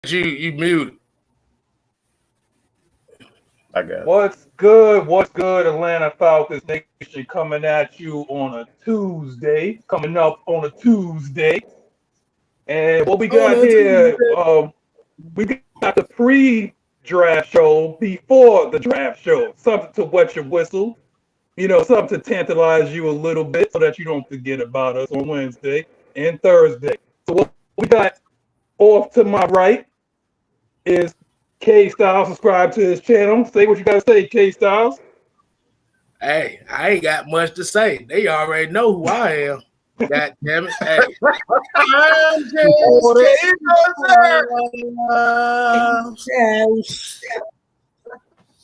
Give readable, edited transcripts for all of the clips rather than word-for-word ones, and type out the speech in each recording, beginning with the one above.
you muted. I got it. What's good? What's good, Atlanta Falcons Nation? Coming at you on a Tuesday. Coming up on a Tuesday. And what we got here, we got the pre-draft show before the draft show. Something to wet your whistle. You know, something to tantalize you a little bit so that you don't forget about us on Wednesday and Thursday. So what we got off to my right is Kstlyz. Subscribe to his channel. Say what you got to say, Kstlyz. Hey, I ain't got much to say. They already know who I am. God damn it. Hey.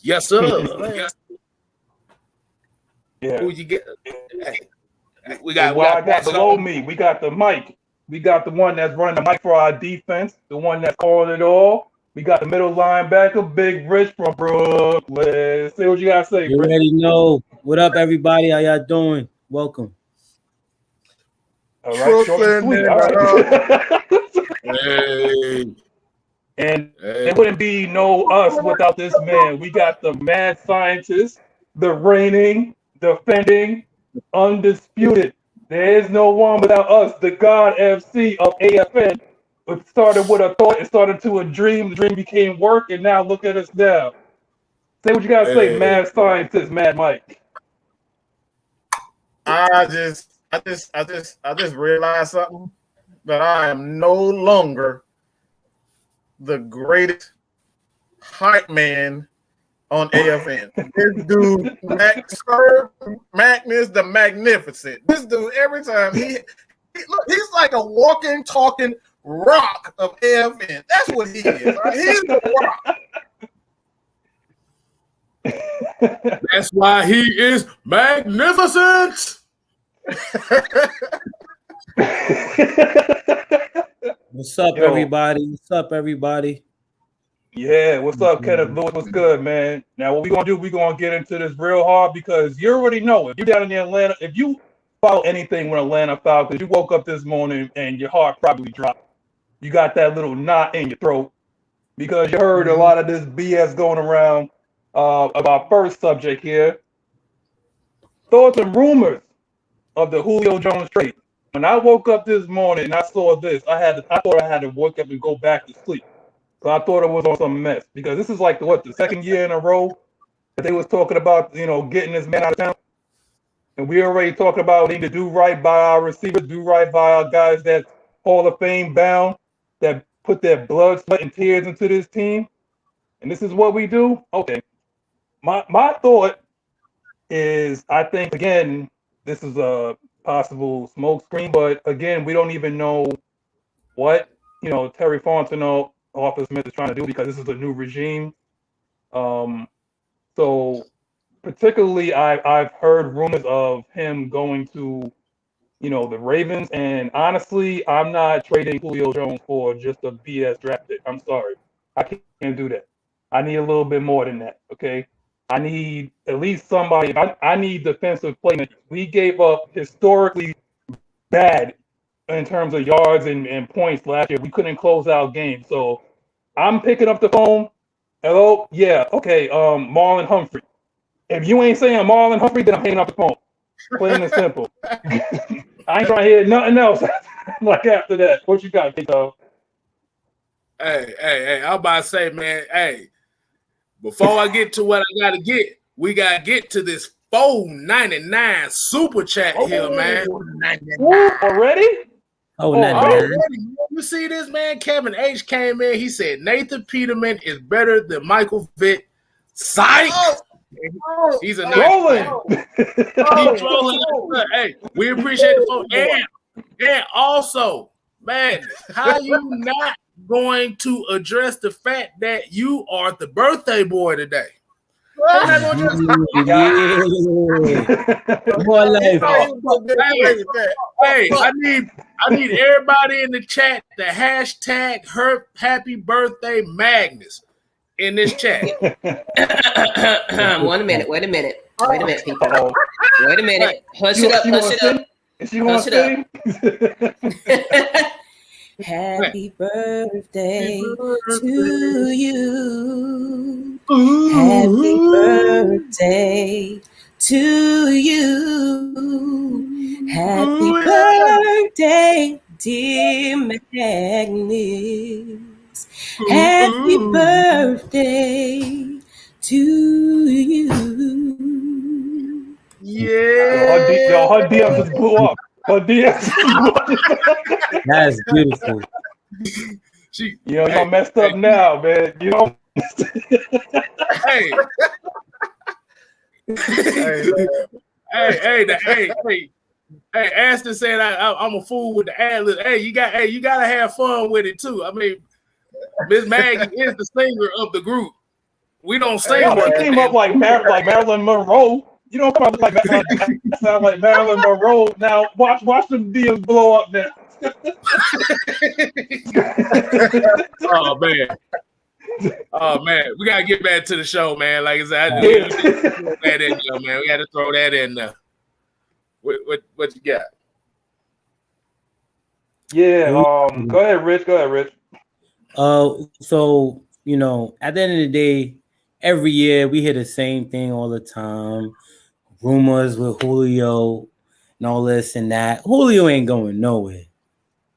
Yes, sir. Yeah. Who you get? Hey. We got below me. We got the mic. We got the one that's running the mic for our defense. The one that's calling it all. We got the middle linebacker, Big Rich from Brooklyn. Say what you gotta say. You already know. What up, everybody? How y'all doing? Welcome. All right, short and sweet. All right. Hey. And it wouldn't be no us without this man. We got the mad scientist, the reigning, defending, undisputed. There is no one without us, the God FC of AFN. It started with a thought, it started to a dream, the dream became work, and now look at us now. Say what you gotta say, mad scientist, Mad Mike. I just realized something, that I am no longer the greatest hype man on AFN. This dude, Magnus the Magnificent. This dude, every time he's like a walking, talking rock of AFN. That's what he is. Right? He's the rock. That's why he is magnificent. What's up, everybody? What's up, everybody? Yeah, what's up, Kenneth Lewis? What's good, man? Now, what we're going to do, we're going to get into this real hard because you already know if you're down in Atlanta, if you follow anything with Atlanta Falcons, you woke up this morning and your heart probably dropped. You got that little knot in your throat because you heard a lot of this BS going around of our first subject here. Thoughts and rumors of the Julio Jones trade. When I woke up this morning and I saw this, I thought I had to wake up and go back to sleep. So I thought it was on some mess because this is like the second year in a row that they was talking about, getting this man out of town. And we already talked about we need to do right by our receivers, do right by our guys that Hall of Fame bound, that put their blood, sweat, and tears into this team. And this is what we do? Okay. My thought is, I think, again, this is a possible smoke screen, but again, we don't even know what, Terry Fontenot, Arthur Smith is trying to do because this is a new regime. So particularly I've heard rumors of him going to, the Ravens, and honestly, I'm not trading Julio Jones for just a BS draft pick. I'm sorry. I can't do that. I need a little bit more than that, okay? I need at least somebody. I need defensive playmakers. We gave up historically bad in terms of yards and points last year. We couldn't close out games. So I'm picking up the phone. Hello? Yeah, okay, Marlon Humphrey. If you ain't saying Marlon Humphrey, then I'm hanging up the phone. Plain and simple. I ain't trying to hear nothing else like after that. What you got, Kito? Hey, I'm about to say, man, hey, before I get to what I got to get, we got to get to this $4.99 super chat here, man. Already? Already. You see this, man? Kevin H. came in. He said, Nathan Peterman is better than Michael Vick. Psych! He's a nice He's trolling. Hey, we appreciate the phone. And also, man, how you not going to address the fact that you are the birthday boy today? Hey, I need everybody in the chat to hashtag her happy birthday Magnus in this chat. Wait a minute, people. Wait a minute. Hush it up. Is she hush it up. Happy birthday to you. Happy birthday to you. Happy birthday, dear Magnus. Happy birthday to you. Yeah. Yo, her DM just blew up. Her DM. That's beautiful. Y'all messed up now, man. You know. Hey. Hey, Aston said I'm a fool with the ad-lib. Hey, you gotta have fun with it too. I mean, Miss Maggie is the singer of the group. We don't sing. She came up like Marilyn Monroe. You don't come up like sound like Marilyn Monroe. Now watch them DMs blow up now. Oh man, we gotta get back to the show, man. Like I said, we got to throw that in there. What you got? Yeah, go ahead, Rich. So at the end of the day, every year we hear the same thing all the time. Rumors with Julio and all this and that. Julio ain't going nowhere,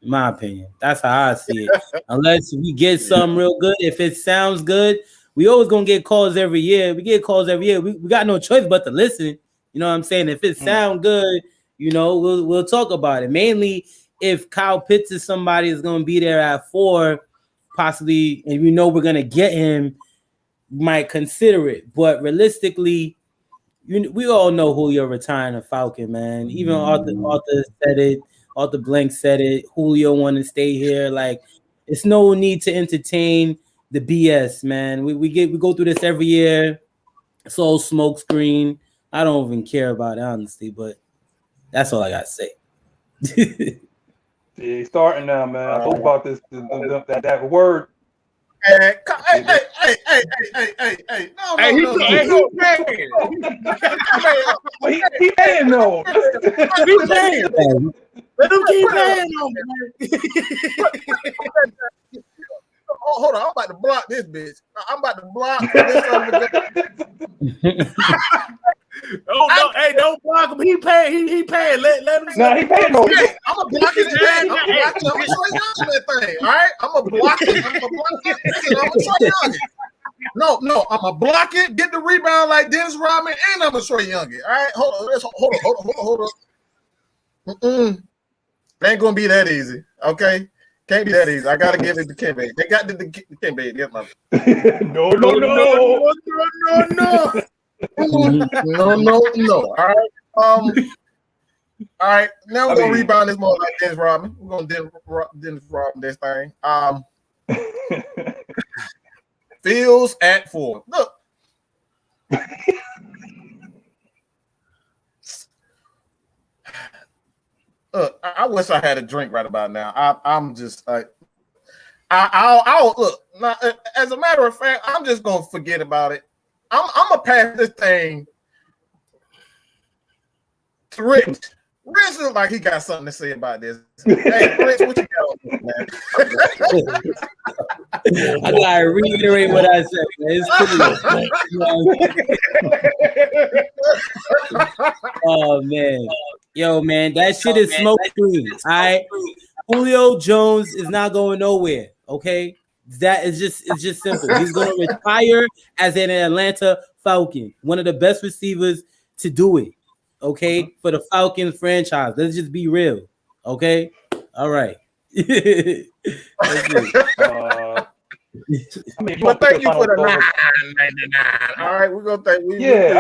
in my opinion. That's how I see it. Unless we get something real good. If it sounds good, we always gonna get calls every year. We get calls every year. We got no choice but to listen. You know what I'm saying? If it sounds good, we'll talk about it. Mainly if Kyle Pitts is somebody is gonna be there at 4, possibly, and we know we're gonna get him, might consider it. But realistically, we all know Julio retiring a Falcon, man. Even Arthur said it. Arthur Blank said it. Julio want to stay here. Like, it's no need to entertain the BS, man. We go through this every year. It's all smoke screen. I don't even care about it, honestly, but that's all I got to say. He's starting now, man. I hope about this that word. Hey. No. He paying though. He paying. Let him keep paying on me. Hold on, I'm about to block this bitch. I'm about to block this. No, hey, don't block him. He paying. He paying. Let him. No, he paying. No, I'm gonna block his ass. I'm gonna show you that thing. All right, I'm gonna block it. I'm gonna show you it. No, I'm gonna block it. Get the rebound like Dennis Rodman, and I'm gonna show you it. All right, hold on. It ain't gonna be that easy. Okay, can't be that easy. I gotta give it to Kimbe. They got the Kimbe. Get my. No. No. All right. Now we're gonna rebound this more like Dennis Rodman. We're gonna Dennis Rodman this thing. Fields at 4. Look. I wish I had a drink right about now. I'm just like, I'll look. Now, as a matter of fact, I'm just gonna forget about it. I'm gonna pass this thing to Rich. Rich looks like he got something to say about this. Hey, Rich, what you got on this, man? I gotta reiterate what I said, man. It's oh man. Yo, man, that shit is smoke screen. All right. Julio Jones is not going nowhere. Okay. That is it's just simple. He's gonna retire as an Atlanta Falcon, one of the best receivers to do it. Okay, for the Falcons franchise. Let's just be real. Okay. All right. Well, thank you for the $9.99. All right, we're gonna thank. I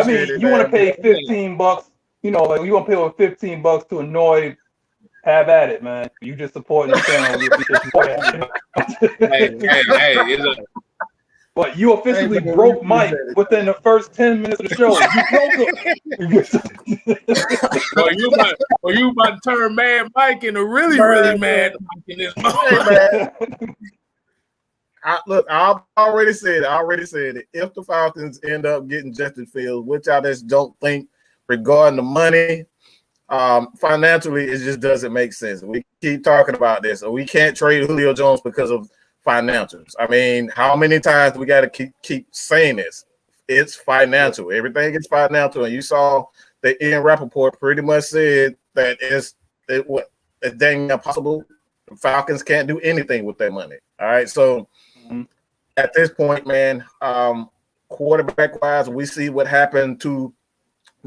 mean, you want to pay $15. You know, like you want to pay over $15 to annoy. Have at it, man. You just supporting the channel. Hey, but you officially broke Mike within the first 10 minutes of the show. You broke him. you about to turn Mad Mike into really mad Mike in this moment. Look, I already said it. If the Falcons end up getting Justin Fields, which I just don't think regarding the money, Financially, it just doesn't make sense. We keep talking about this. We can't trade Julio Jones because of financials. I mean, how many times do we got to keep saying this? It's financial. Everything is financial. And you saw that Ian Rappaport pretty much said that it's dang impossible. The Falcons can't do anything with that money. All right. So at this point, man, quarterback-wise, we see what happened to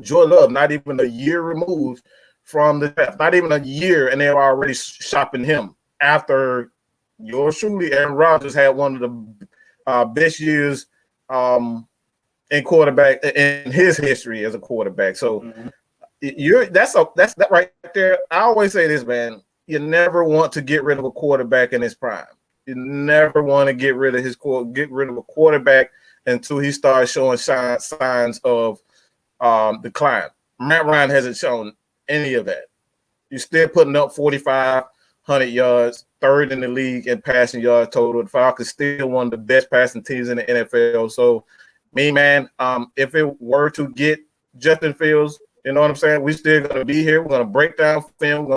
Joe Love, not even a year removed from the draft, not even a year, and they're already shopping him after yours truly, Aaron Rodgers had one of the best years in quarterback in his history as a quarterback. So that's that right there. I always say this, man. You never want to get rid of a quarterback in his prime. You never want to get rid of a quarterback until he starts showing signs of decline. Matt Ryan hasn't shown any of that. You're still putting up 4,500 yards, third in the league in passing yards total. The Falcons still one of the best passing teams in the NFL. So, man, if it were to get Justin Fields, you know what I'm saying? We're still going to be here. We're going to break down film.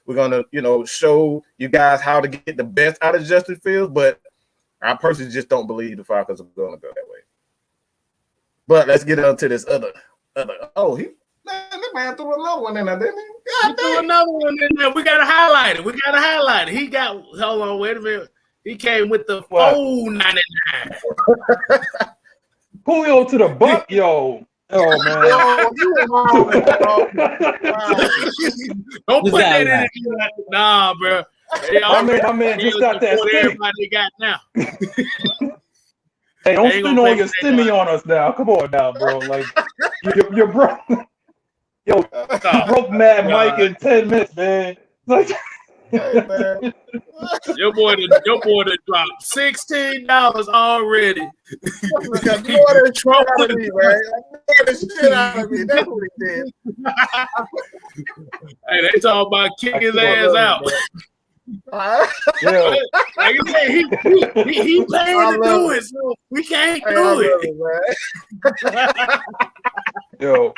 We're going to show you guys how to get the best out of Justin Fields. But I personally just don't believe the Falcons are going to go that way. But let's get on to this other. Oh, that man threw another one in there, didn't he? He threw another one in there. We got to highlight it. He got, hold on, wait a minute. He came with the 499. Julio to the buck, yo. Oh, man. Don't put that in it. Nah, bro. I mean, just got that. Everybody got now. Hey, don't spend all your stimmy on us now. Come on now, bro. Like, you're broke. Yo, you broke Mad Mike in 10 minutes, man. Like, hey, man. Your boy done dropped $16 already. The shit out of me. That's what he did. Hey, they talking about kick his ass out. yo. Like you said, he paying to do it, so we can't do it. Yo,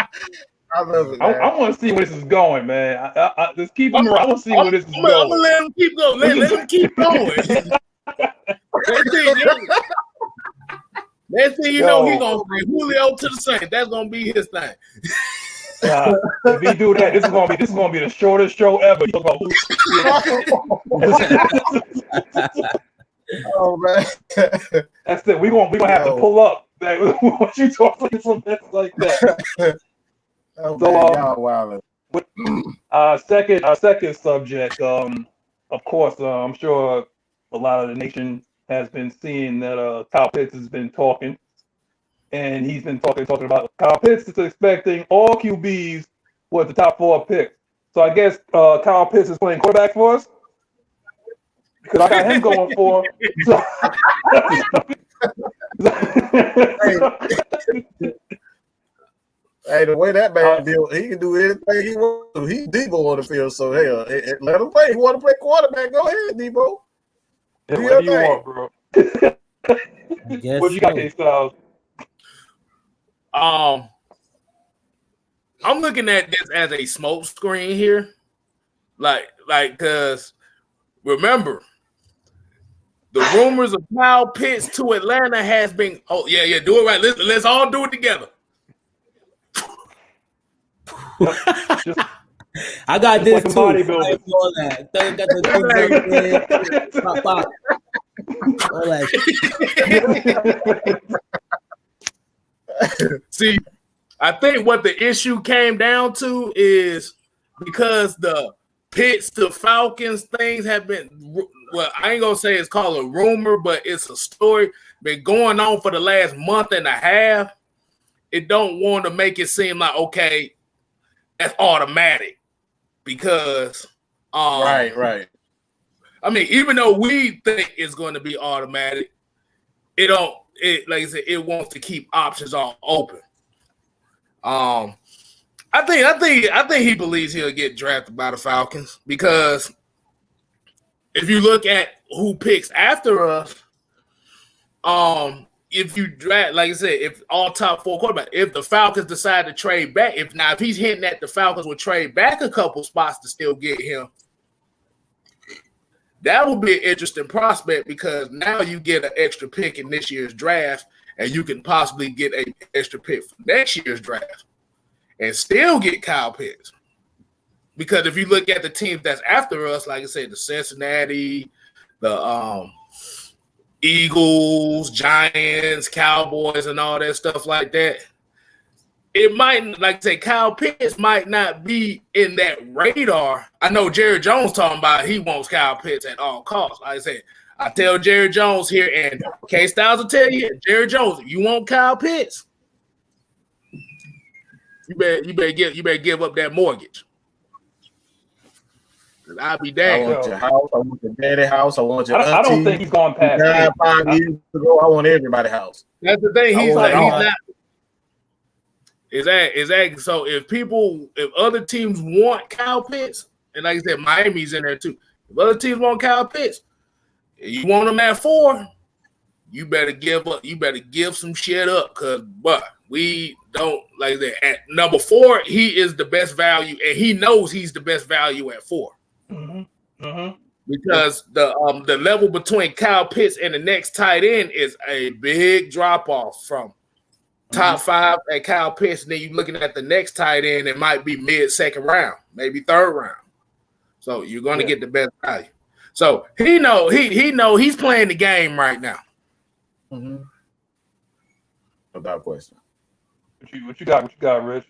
I love it, man. I want to see where this is going, man. I just keep him around. I want to see where this is going. I'm gonna let him keep going. Let him keep going. Next thing you know, he's gonna bring Julio to the Saints. That's gonna be his thing. If he do that, this is gonna be the shortest show ever. Oh man, that's it. We're gonna have to pull up. What you talking some mess like that? Oh, so, wow. Second subject. Of course, I'm sure a lot of the nation has been seeing that Kyle Pitts has been talking. And he's been talking about Kyle Pitts is expecting all QBs with the top 4 picks. So I guess Kyle Pitts is playing quarterback for us because I got him going for. Hey, the way that man built, he can do anything he wants to. He's Debo on the field, so hey, let him play. He want to play quarterback? Go ahead, Debo. Yeah, what do you want, bro? What you got, Kstlyz? I'm looking at this as a smoke screen here, like, cause remember, the rumors of Kyle Pitts to Atlanta has been. Oh yeah, do it right. Let's all do it together. I got this like too. Bodybuilding. All that. All that. See, I think what the issue came down to is because the Pitts to Falcons things have been, well, I ain't gonna say it's called a rumor, but it's a story been going on for the last month and a half. It don't want to make it seem like, okay, that's automatic because right. I mean, even though we think it's going to be automatic, it don't. It, like I said, it wants to keep options all open. I think he believes he'll get drafted by the Falcons because if you look at who picks after us, if you draft, like I said, if all top 4 quarterbacks, if the Falcons decide to trade back, if he's hinting at the Falcons would trade back a couple spots to still get him, that would be an interesting prospect because now you get an extra pick in this year's draft, and you can possibly get an extra pick for next year's draft and still get Kyle Pitts. Because if you look at the teams that's after us, like I said, the Cincinnati, the Eagles, Giants, Cowboys, and all that stuff like that, it might, like I say, Kyle Pitts might not be in that radar. I know Jerry Jones talking about he wants Kyle Pitts at all costs. Like I said, I tell Jerry Jones here, and Kstlyz will tell you, Jerry Jones, if you want Kyle Pitts, you better give up that mortgage. I'll be damned. I want your house. I want your daddy house. I want your auntie. I don't think he's going past that. 5 years ago, I want everybody's house. That's the thing. He's not. Exactly. So if other teams want Kyle Pitts, and like I said, Miami's in there too. If other teams want Kyle Pitts, and you want him at 4, you better give up. You better give some shit up, but we don't like that. At number 4, he is the best value, and he knows he's the best value at 4. Because the level between Kyle Pitts and the next tight end is a big drop off from top 5 at Kyle Pitts, and then you're looking at the next tight end, it might be mid-second round, maybe 3rd round. So you're going to get the best value. So he know he's playing the game right now. Without question. What you got, Rich?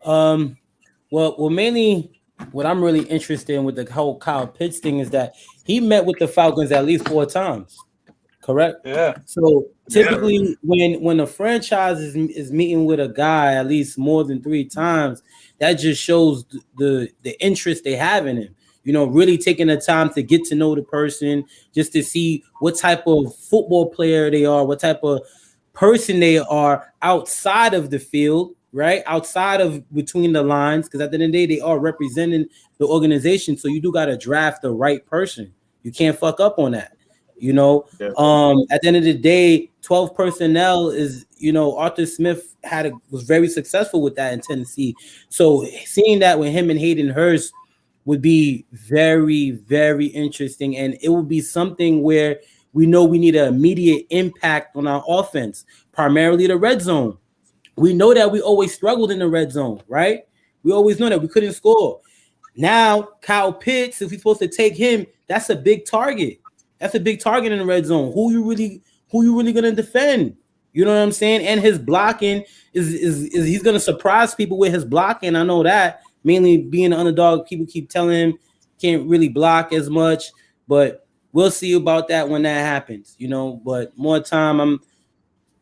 Well, mainly what I'm really interested in with the whole Kyle Pitts thing is that he met with the Falcons at least 4 times. Correct? Yeah. So typically when a franchise is meeting with a guy at least more than 3 times, that just shows the interest they have in him. You know, really taking the time to get to know the person, just to see what type of football player they are, what type of person they are outside of the field, right? Outside of between the lines, because at the end of the day, they are representing the organization. So you do got to draft the right person. You can't fuck up on that. You know, at the end of the day, 12 personnel is, you know, Arthur Smith was very successful with that in Tennessee. So seeing that with him and Hayden Hurst would be very, very interesting. And it would be something where we know we need an immediate impact on our offense, primarily the red zone. We know that we always struggled in the red zone, right? We always know that we couldn't score. Now, Kyle Pitts, if we're supposed to take him, that's a big target. That's a big target in the red zone. Who you really gonna defend? You know what I'm saying? And his blocking is he's gonna surprise people with his blocking. I know that. Mainly being an underdog, people keep telling him can't really block as much, but we'll see about that when that happens. You know, but more time,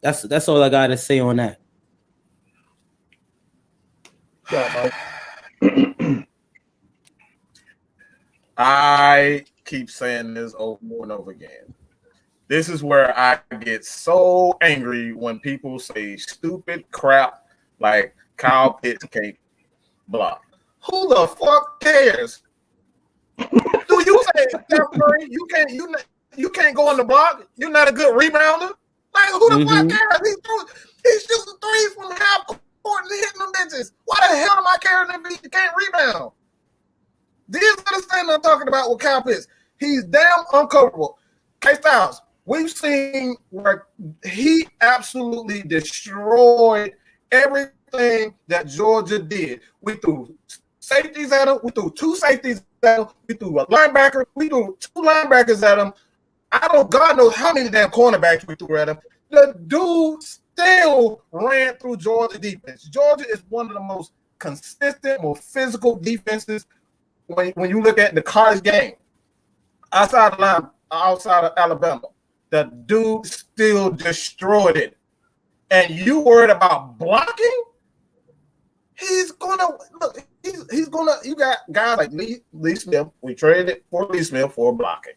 that's all I gotta say on that. I keep saying this over and over again. This is where I get so angry when people say stupid crap like Kyle Pitts can't block. Who the fuck cares? Do you say Steph Curry? You can't go on the block? You're not a good rebounder? Like who the fuck cares? He's shooting threes from half court and hitting them bitches. Why the hell am I caring if he can't rebound? Do you understand what I'm talking about with Kyle Pitts? He's damn uncoverable. Kstlyz, we've seen where he absolutely destroyed everything that Georgia did. We threw safeties at him. We threw 2 safeties at him. We threw a linebacker. We threw 2 linebackers at him. God knows how many damn cornerbacks we threw at him. The dude still ran through Georgia defense. Georgia is one of the most consistent, more physical defenses when you look at the college game. Outside of Alabama, the dude still destroyed it. And you worried about blocking? He's gonna look. He's gonna. You got guys like Lee Smith. We traded for Lee Smith for blocking.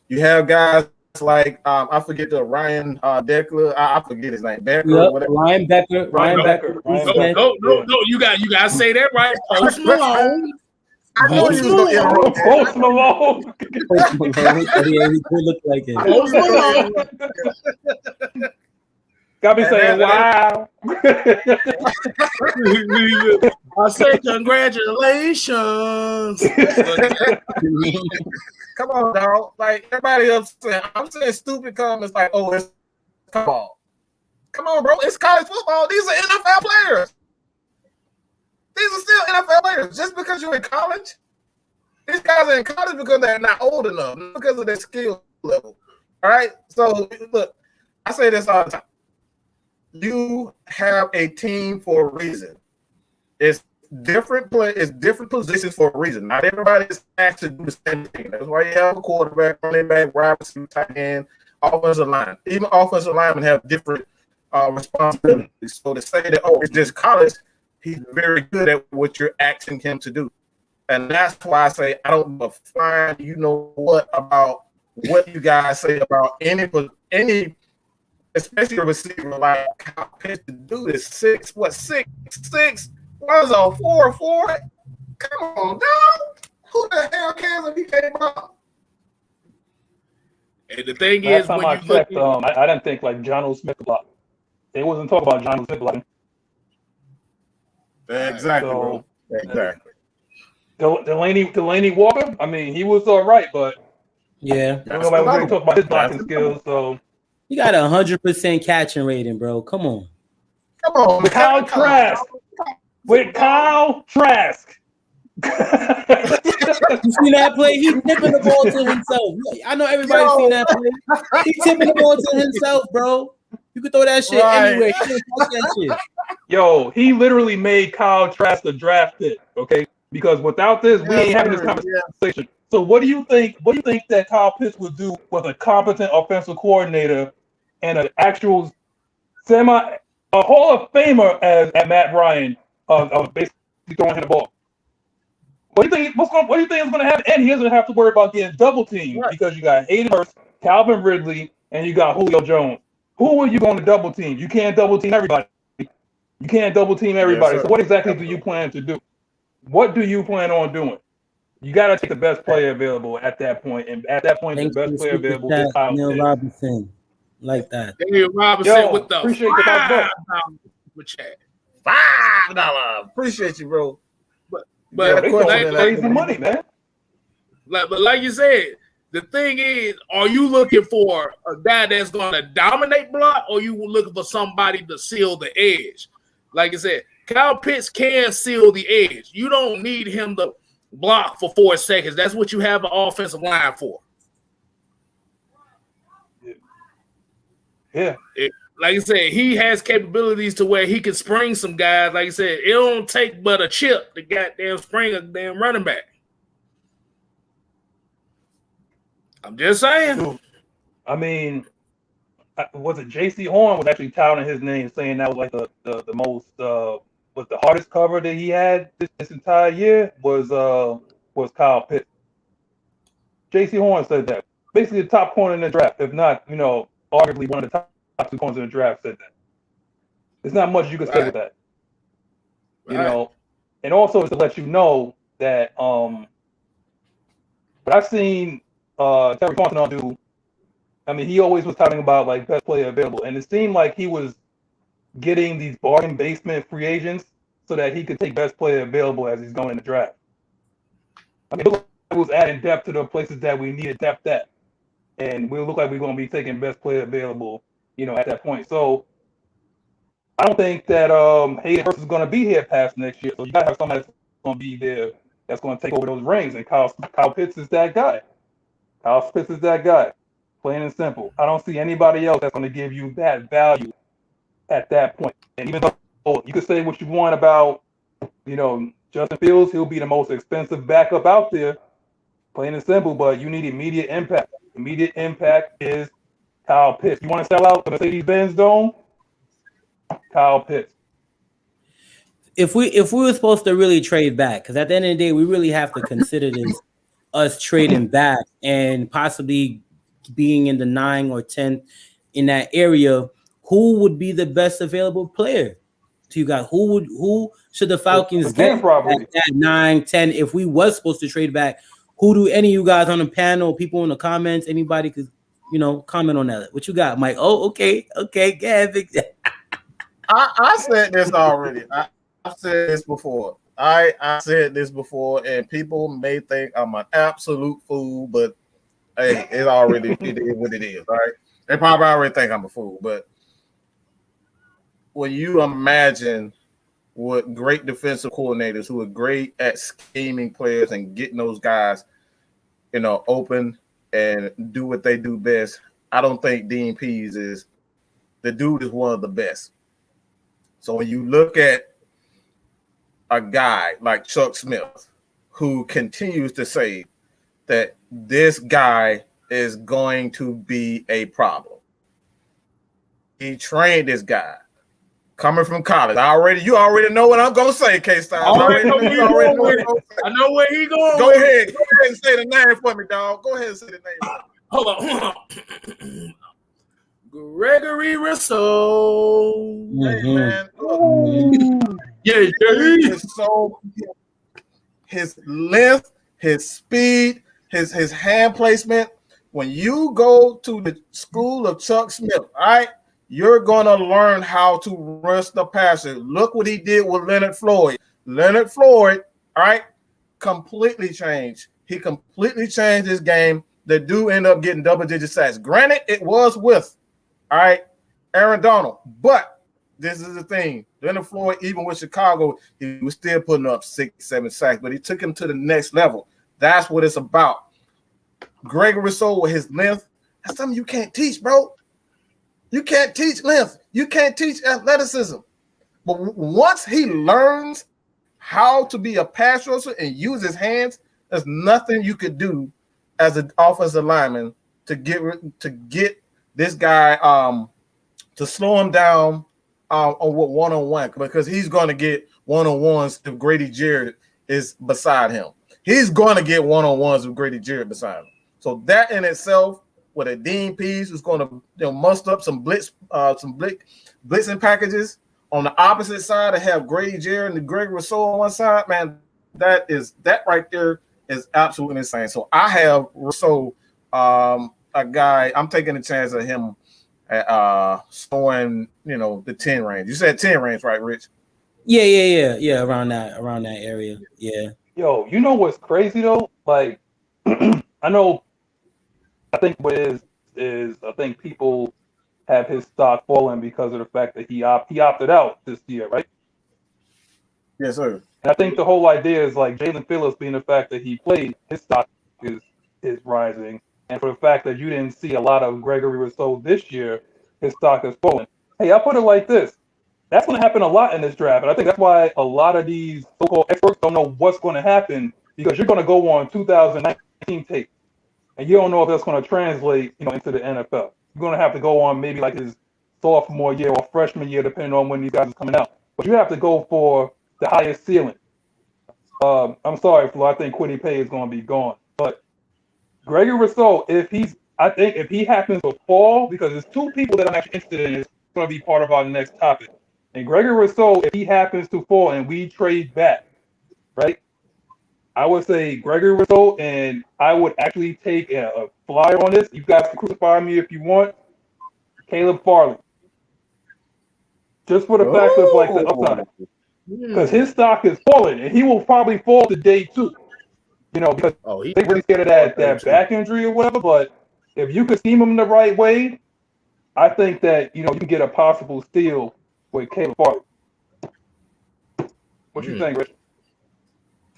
You have guys like I forget the Ryan Deckler. I forget his name. Becker. Yep, Ryan Becker. No. You got to say that right. Post Malone. I knew you was gonna interrupt. Post Malone. Post Malone. Yeah, he could look like it. Post Malone. Got me saying, wow. I say congratulations. Come on, dog. Like everybody else saying, I'm saying stupid comments like, oh, it's football. Come on, bro. It's college football. These are NFL players. These are still NFL players. Just because you're in college, these guys are in college because they're not old enough, not because of their skill level. All right. So look, I say this all the time. You have a team for a reason. It's different positions for a reason. Not everybody is asked to do the same thing. That's why you have a quarterback, running back, wide receiver, tight end, offensive line. Even offensive linemen have different responsibilities. So to say that, oh, it's just college, he's very good at what you're asking him to do. And that's why I say I don't know fine, you know what, about what you guys say about any especially a receiver like Kyle Pitts to do this 6'6". What is a 4'4"? Come on, dog. Who the hell cares if he came up? And the thing Last is, time when I you checked, look at, I didn't think like John O. Smith blocked. They wasn't talking about John O. Smith blocking. Exactly, So, bro. Exactly. Delaney Walker. I mean, he was all right, but Yeah, nobody was really talking about his blocking skills. So he got 100% catching rating, bro. Come on. Come on, with Kyle Trask. With Kyle Trask. You seen that play? He's tipping the ball to himself. I know everybody's seen that play. He's tipping the ball to himself, bro. You can throw that shit anywhere. You can't touch that shit. Yo, he literally made Kyle Trask a draft pick, okay? Because without this, we ain't having this conversation. So what do you think? What do you think that Kyle Pitts would do with a competent offensive coordinator and an actual a Hall of Famer at Matt Ryan of basically throwing him the ball? What do you think? What do you think is going to happen? And he doesn't have to worry about getting double teamed because you got Hayden Hurst, Calvin Ridley, and you got Julio Jones. Who are you going to double team? You can't double team everybody. You can't double team everybody. So what exactly do you plan to do? What do you plan on doing? You got to take the best player available at that point. And at that point, the best player available is Kyle Neil Robinson. Like that. Daniel Robinson with the appreciate $5 chat. $5. Appreciate you, bro. But raise the money, man. But like you said, the thing is, are you looking for a guy that's going to dominate block, or you looking for somebody to seal the edge? Like I said, Kyle Pitts can seal the edge. You don't need him to block for 4 seconds. That's what you have an offensive line for. Yeah. Like I said, he has capabilities to where he can spring some guys. Like I said, it don't take but a chip to goddamn spring a damn running back. I'm just saying. I mean, was it J.C. Horn was actually touting his name, saying that was like the most was the hardest cover that he had this entire year was Kyle Pitts. J.C. Horn said that. Basically the top corner in the draft, if not, arguably one of the top 2 corners in the draft said that. There's not much you can say with that. You know, and also to let you know that what I've seen Terry Fontenot do, I mean, he always was talking about like best player available, and it seemed like he was getting these bargain basement free agents so that he could take best player available as he's going in the draft. I mean, it looked like it was adding depth to the places that we needed depth at, and we look like we're going to be taking best player available, at that point. So I don't think that Hayden Hurst is going to be here past next year. So you got to have somebody that's going to be there that's going to take over those rings, and Kyle Pitts is that guy. Kyle Pitts is that guy. Plain and simple. I don't see anybody else that's going to give you that value at that point. And even though you can say what you want about, Justin Fields, he'll be the most expensive backup out there. Plain and simple, but you need immediate impact. Immediate impact is Kyle Pitts. You want to sell out the Mercedes-Benz Dome? Kyle Pitts. If we were supposed to really trade back, because at the end of the day, we really have to consider this us trading back and possibly being in the 9th or 10th in that area, who would be the best available player? So you got who should the Falcons get at 9, 10 if we was supposed to trade back? Who do any of you guys on the panel, people in the comments, anybody could comment on that? What you got, Mike? Oh, okay, go ahead. I said this already. I've said this before. I said this before, and people may think I'm an absolute fool, but hey, it is what it is. All right, they probably already think I'm a fool, but when you imagine what great defensive coordinators who are great at scheming players and getting those guys, open and do what they do best, I don't think Dean Pease is the dude is one of the best. So when you look at a guy like Chuck Smith, who continues to say that this guy is going to be a problem. He trained this guy coming from college. You already know what I'm going to say, Kstlyz. I know where he going. Go ahead and say the name for me, dog. Go ahead and say the name. Hold on. Gregory Rousseau. Hey, man. His length, his speed, his hand placement. When you go to the school of Chuck Smith, all right, you're going to learn how to rush the passer. Look what he did with Leonard Floyd. Leonard Floyd, all right, completely changed. He completely changed his game. The dude ended up getting double-digit sacks. Granted, it was with, all right, Aaron Donald. But this is the thing. Leonard Floyd, even with Chicago, he was still putting up 6-7 sacks. But he took him to the next level. That's what it's about. Gregory Rousseau with his length, that's something you can't teach, bro. You can't teach length. You can't teach athleticism. But once he learns how to be a pass rusher and use his hands, there's nothing you could do as an offensive lineman to get this guy to slow him down on what one-on-one, because he's going to get one-on-ones if Grady Jarrett is beside him. He's going to get one-on-ones with Grady Jarrett beside him. So that in itself, with a Dean Pease who's going to muster up some blitzing packages on the opposite side, to have Grady Jarrett and Gregory Rousseau on one side, man, that right there is absolutely insane. So I have Rousseau, a guy, I'm taking a chance of him at scoring, the 10 range. You said 10 range, right, Rich? Yeah, around that area. Yeah. Yo, you know what's crazy though? Like, I think what is I think people have his stock falling because of the fact that he opted out this year, right? Yes, sir. And I think the whole idea is like Jalen Phillips, being the fact that he played, his stock is rising. And for the fact that you didn't see a lot of Gregory Rousseau this year, his stock is falling. Hey, I'll put it like this. That's going to happen a lot in this draft. And I think that's why a lot of these so-called experts don't know what's going to happen, because you're going to go on 2019 tape. And you don't know if that's going to translate, into the NFL. You're going to have to go on maybe like his sophomore year or freshman year, depending on when these guys are coming out. But you have to go for the highest ceiling. I'm sorry, Flo. I think Quiddy Pay is going to be gone. But Gregory Rousseau, if he happens to fall, because there's two people that I'm actually interested in, is going to be part of our next topic. And Gregory Rousseau, if he happens to fall and we trade back, right? I would say Gregory Rousseau, and I would actually take a flyer on this. You guys can crucify me if you want. Caleb Farley. Just for the fact of like the upside. Because his stock is falling, and he will probably fall to day 2. Because they really scared of that back injury or whatever. But if you could scheme him the right way, I think that, you can get a possible steal with Caleb Farley. What you think, Rich?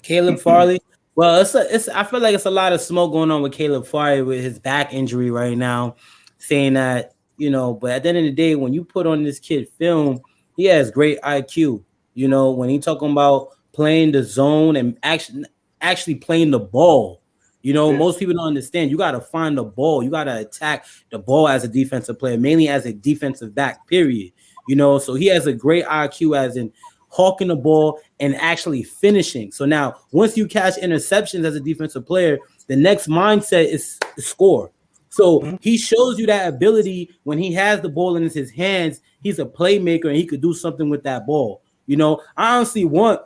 Caleb Farley. Well, I feel like it's a lot of smoke going on with Caleb Farley with his back injury right now, saying that, but at the end of the day, when you put on this kid film, he has great IQ. When he talking about playing the zone and actually playing the ball, most people don't understand. You got to find the ball. You got to attack the ball as a defensive player, mainly as a defensive back, period. So he has a great IQ as in hawking the ball and actually finishing. So now, once you catch interceptions as a defensive player, the next mindset is score. So he shows you that ability when he has the ball in his hands. He's a playmaker and he could do something with that ball. You know, I honestly want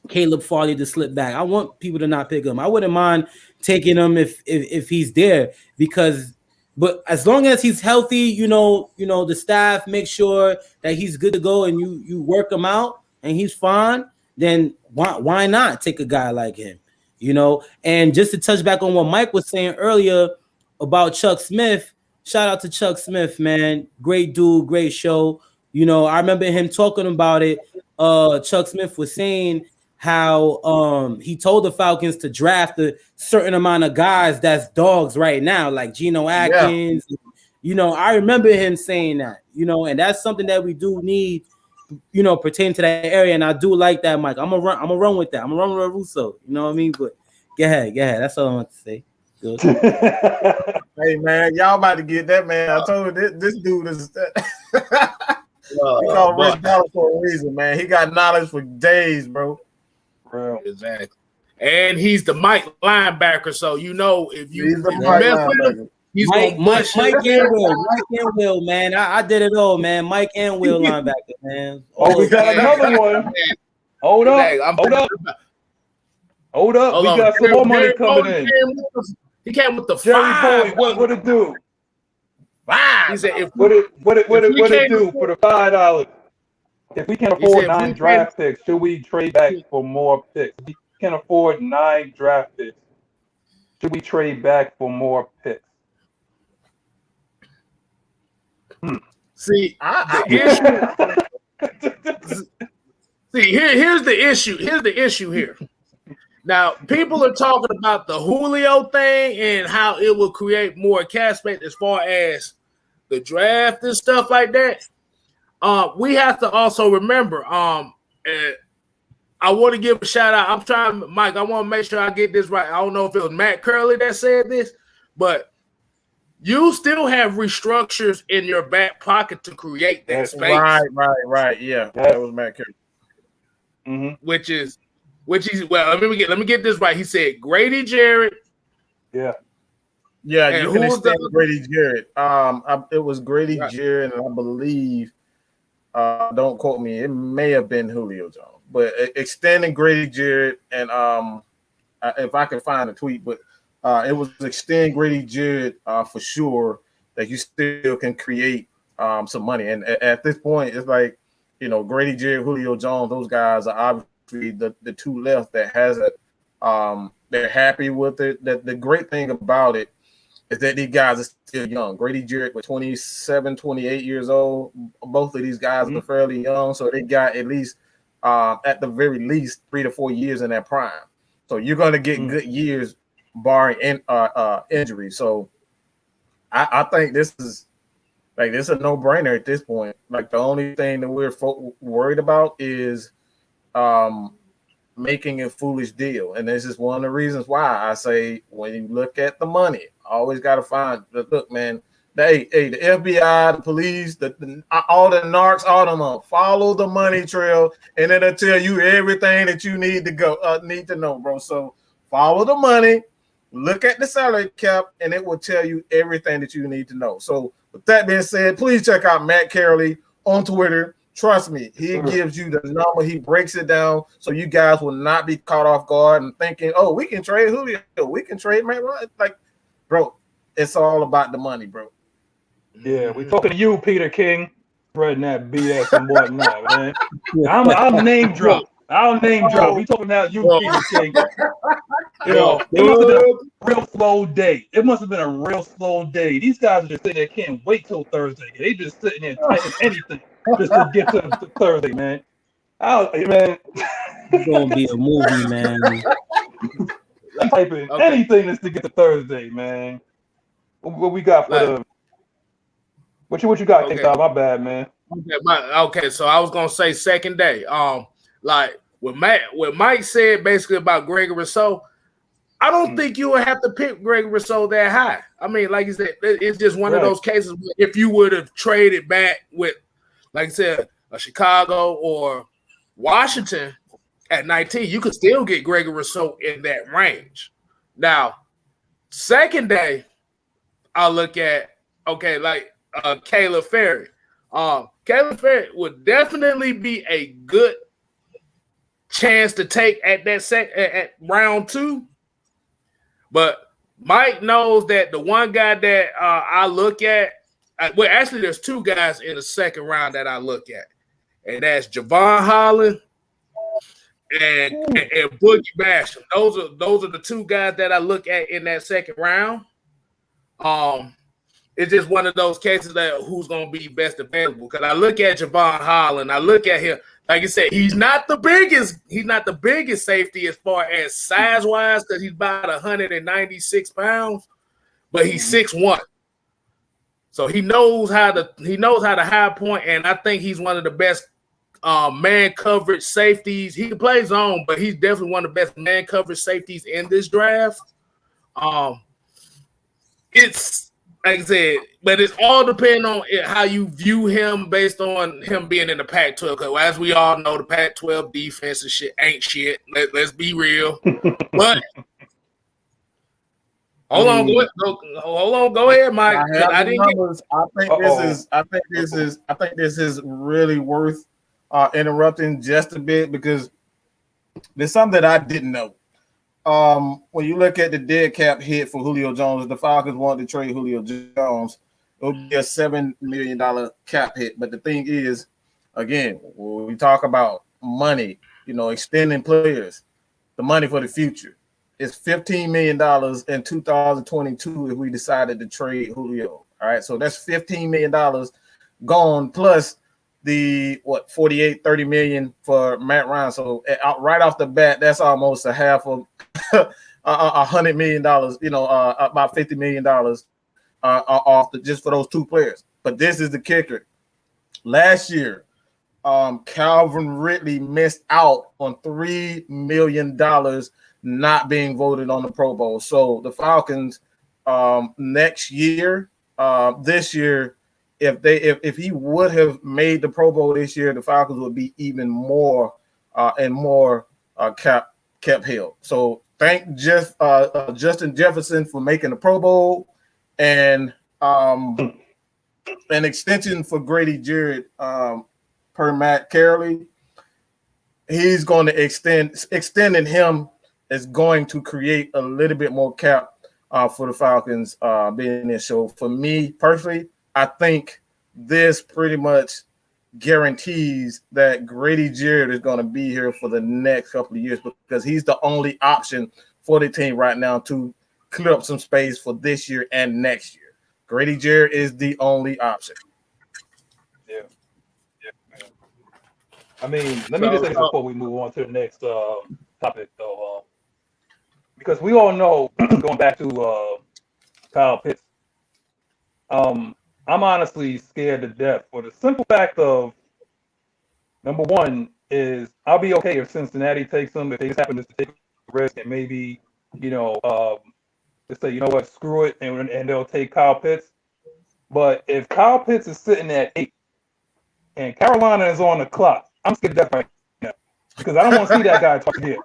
Caleb Farley to slip back. I want people to not pick him. I wouldn't mind taking him if he's there, because but as long as he's healthy, you know, the staff make sure that he's good to go and you work him out and he's fine, then why not take a guy like him? You know, and just to touch back on what Mike was saying earlier about Chuck Smith, shout out to Chuck Smith, man. Great dude, great show. You know, I remember him talking about it. Chuck Smith was saying how he told the Falcons to draft a certain amount of guys that's dogs right now, like Geno Atkins. Yeah. You know, I remember him saying that, you know, and that's something that we do need, you know, pertaining to that area. And I do like that, Mike. I'm gonna run with that. I'm gonna run with Russo. You know what I mean? But go ahead. That's all I want to say. Good. Hey man, y'all about to get that, man. I told you this dude is we call Rich Dallas for a reason, man. He got knowledge for days, bro. Bro. Exactly. And he's the Mike linebacker, so you know if you mess with him, he's Mike and Will, man. I did it all, man. Mike and Will linebacker, man. Oh, we got another one. Hold up. We got some more money coming in. He came with the Jerry $5. What it do? $5. He said, what it do for the $5? If we can afford 9 draft picks, should we trade back for more picks? If we can afford 9 draft picks, should we trade back for more picks? See, here's the issue. Here's the issue here. Now, people are talking about the Julio thing and how it will create more cap space as far as the draft and stuff like that. We have to also remember, I want to give a shout out. I'm trying, Mike, I want to make sure I get this right. I don't know if it was Matt Curley that said this, but you still have restructures in your back pocket to create that space. Right. Yeah, that was Matt Curley. Mm-hmm. Which is well. Let me get this right. He said Grady Jarrett. Yeah. You can extend Grady Jarrett. It was Grady Jarrett, and I believe. Don't quote me. It may have been Julio Jones, but extending Grady Jarrett, and if I can find a tweet, but it was extend Grady Jarrett for sure, that you still can create some money. And at this point, it's like, you know, Grady Jarrett, Julio Jones, those guys are obviously the two left that has it. They're happy with it. The great thing about it is that these guys are still young. Grady Jarrett was 27, 28 years old. Both of these guys are fairly young, so they got at least, at the very least, 3 to 4 years in their prime. So you're going to get good years, barring injury. So I think this is a no-brainer at this point. Like, the only thing that we're worried about is making a foolish deal. And this is one of the reasons why I say, when you look at the money, always got to find look, man. The FBI, the police, all the narcs, all them follow the money trail, and it'll tell you everything that you need to know, bro. So follow the money, look at the salary cap, and it will tell you everything that you need to know. So with that being said, please check out Matt Curley on Twitter. Trust me, he gives you the number. He breaks it down so you guys will not be caught off guard and thinking, oh, we can trade Julio, we can trade Matt. Like, bro, it's all about the money, bro. Yeah, we talking to you, Peter King, spreading that BS and whatnot, man. I'll name drop. We talking about you, Peter King. You know, it must have been a real slow day. These guys are just sitting there, can't wait till Thursday. They just sitting there typing anything just to get to Thursday, man. Man, it's gonna be a movie, man. I'm typing anything just to get to Thursday, man. What we got for the? What you got, King? My bad, man. Okay, so I was gonna say second day. Like what Mike said basically about Gregory Rousseau, I don't think you would have to pick Gregory Rousseau that high. I mean, like you said, it's just one of those cases where if you would have traded back with, like I said, a Chicago or Washington at 19, you could still get Gregory Rousseau in that range. Now, second day, I look at like Caleb Ferry. Caleb Ferry would definitely be a good chance to take at that at round 2, but Mike knows that the one guy that I look at, well, actually, there's 2 guys in the second round that I look at, and that's Javon Holland and Boogie Basham. Those are the 2 guys that I look at in that second round. It's just one of those cases that who's going to be best available. Because I look at Javon Holland, I look at him. Like I said, he's not the biggest. He's not the biggest safety as far as size wise, because he's about 196 pounds, but he's 6'1". So he knows how to high point, and I think he's one of the best man coverage safeties. He can play zone, but he's definitely one of the best man coverage safeties in this draft. It's like I said, but it's all depending on how you view him based on him being in the Pac-12. Because as we all know, the Pac-12 defense and shit ain't shit. Let's be real. But hold on, go ahead, Mike. I think this is really worth interrupting just a bit, because there's something that I didn't know. When you look at the dead cap hit for Julio Jones, the Falcons wanted to trade Julio Jones. It would be a $7 million cap hit. But the thing is, again, when we talk about money, extending players, the money for the future, it's $15 million in 2022 if we decided to trade Julio. All right, so that's $15 million gone, plus the 30 million for Matt Ryan. So right off the bat, that's almost a half of $100 million, about $50 million off just for those 2 players. But this is the kicker. Last year, Calvin Ridley missed out on $3 million not being voted on the Pro Bowl. So the Falcons next year, this year, if he would have made the Pro Bowl this year, the Falcons would be even more cap held. So thank Justin Jefferson for making the Pro Bowl, and an extension for Grady Jarrett per Matt Kstlyz. He's going to extending him is going to create a little bit more cap for the Falcons being there. So for me personally, I think this pretty much guarantees that Grady Jarrett is going to be here for the next couple of years, because he's the only option for the team right now to clear up some space for this year and next year. Grady Jarrett is the only option. Yeah. I mean, let me just say before we move on to the next topic, though, because we all know, going back to Kyle Pitts, I'm honestly scared to death for the simple fact of, number one, is I'll be okay if Cincinnati takes them, if they just happen to take a risk and maybe, just say, you know what, screw it, and they'll take Kyle Pitts. But if Kyle Pitts is sitting at 8 and Carolina is on the clock, I'm scared to death right now, because I don't want to see that guy talk here.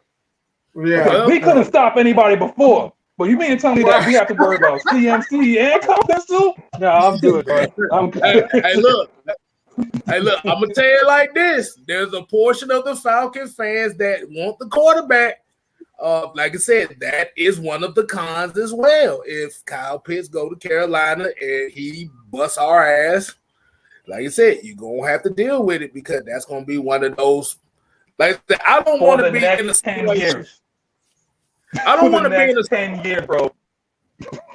Yeah, we couldn't stop anybody before. But you mean to tell me that we have to worry about CMC and Kyle Pitts too? No, I'm good, bro. I'm good. Hey, look, I'm gonna tell you like this: there's a portion of the Falcons fans that want the quarterback. Like I said, that is one of the cons as well. If Kyle Pitts go to Carolina and he busts our ass, like I said, you're gonna have to deal with it, because that's gonna be one of those. Like I don't want to be in a 10 years. I don't want to be in a 10 year, bro.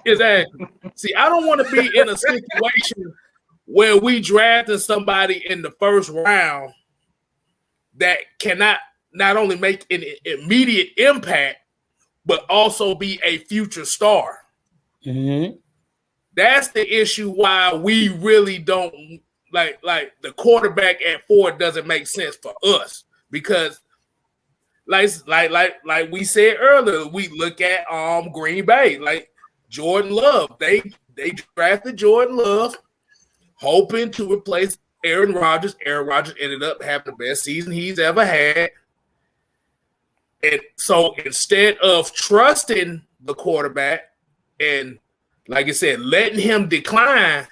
Exactly. See, I don't want to be in a situation where we drafted somebody in the first round that cannot not only make an immediate impact, but also be a future star. Mm-hmm. That's the issue why we really don't like the quarterback at 4 doesn't make sense for us, because like we said earlier, we look at Green Bay, like Jordan Love. They drafted Jordan Love hoping to replace Aaron Rodgers. Aaron Rodgers ended up having the best season he's ever had. And so instead of trusting the quarterback and like I said, letting him decline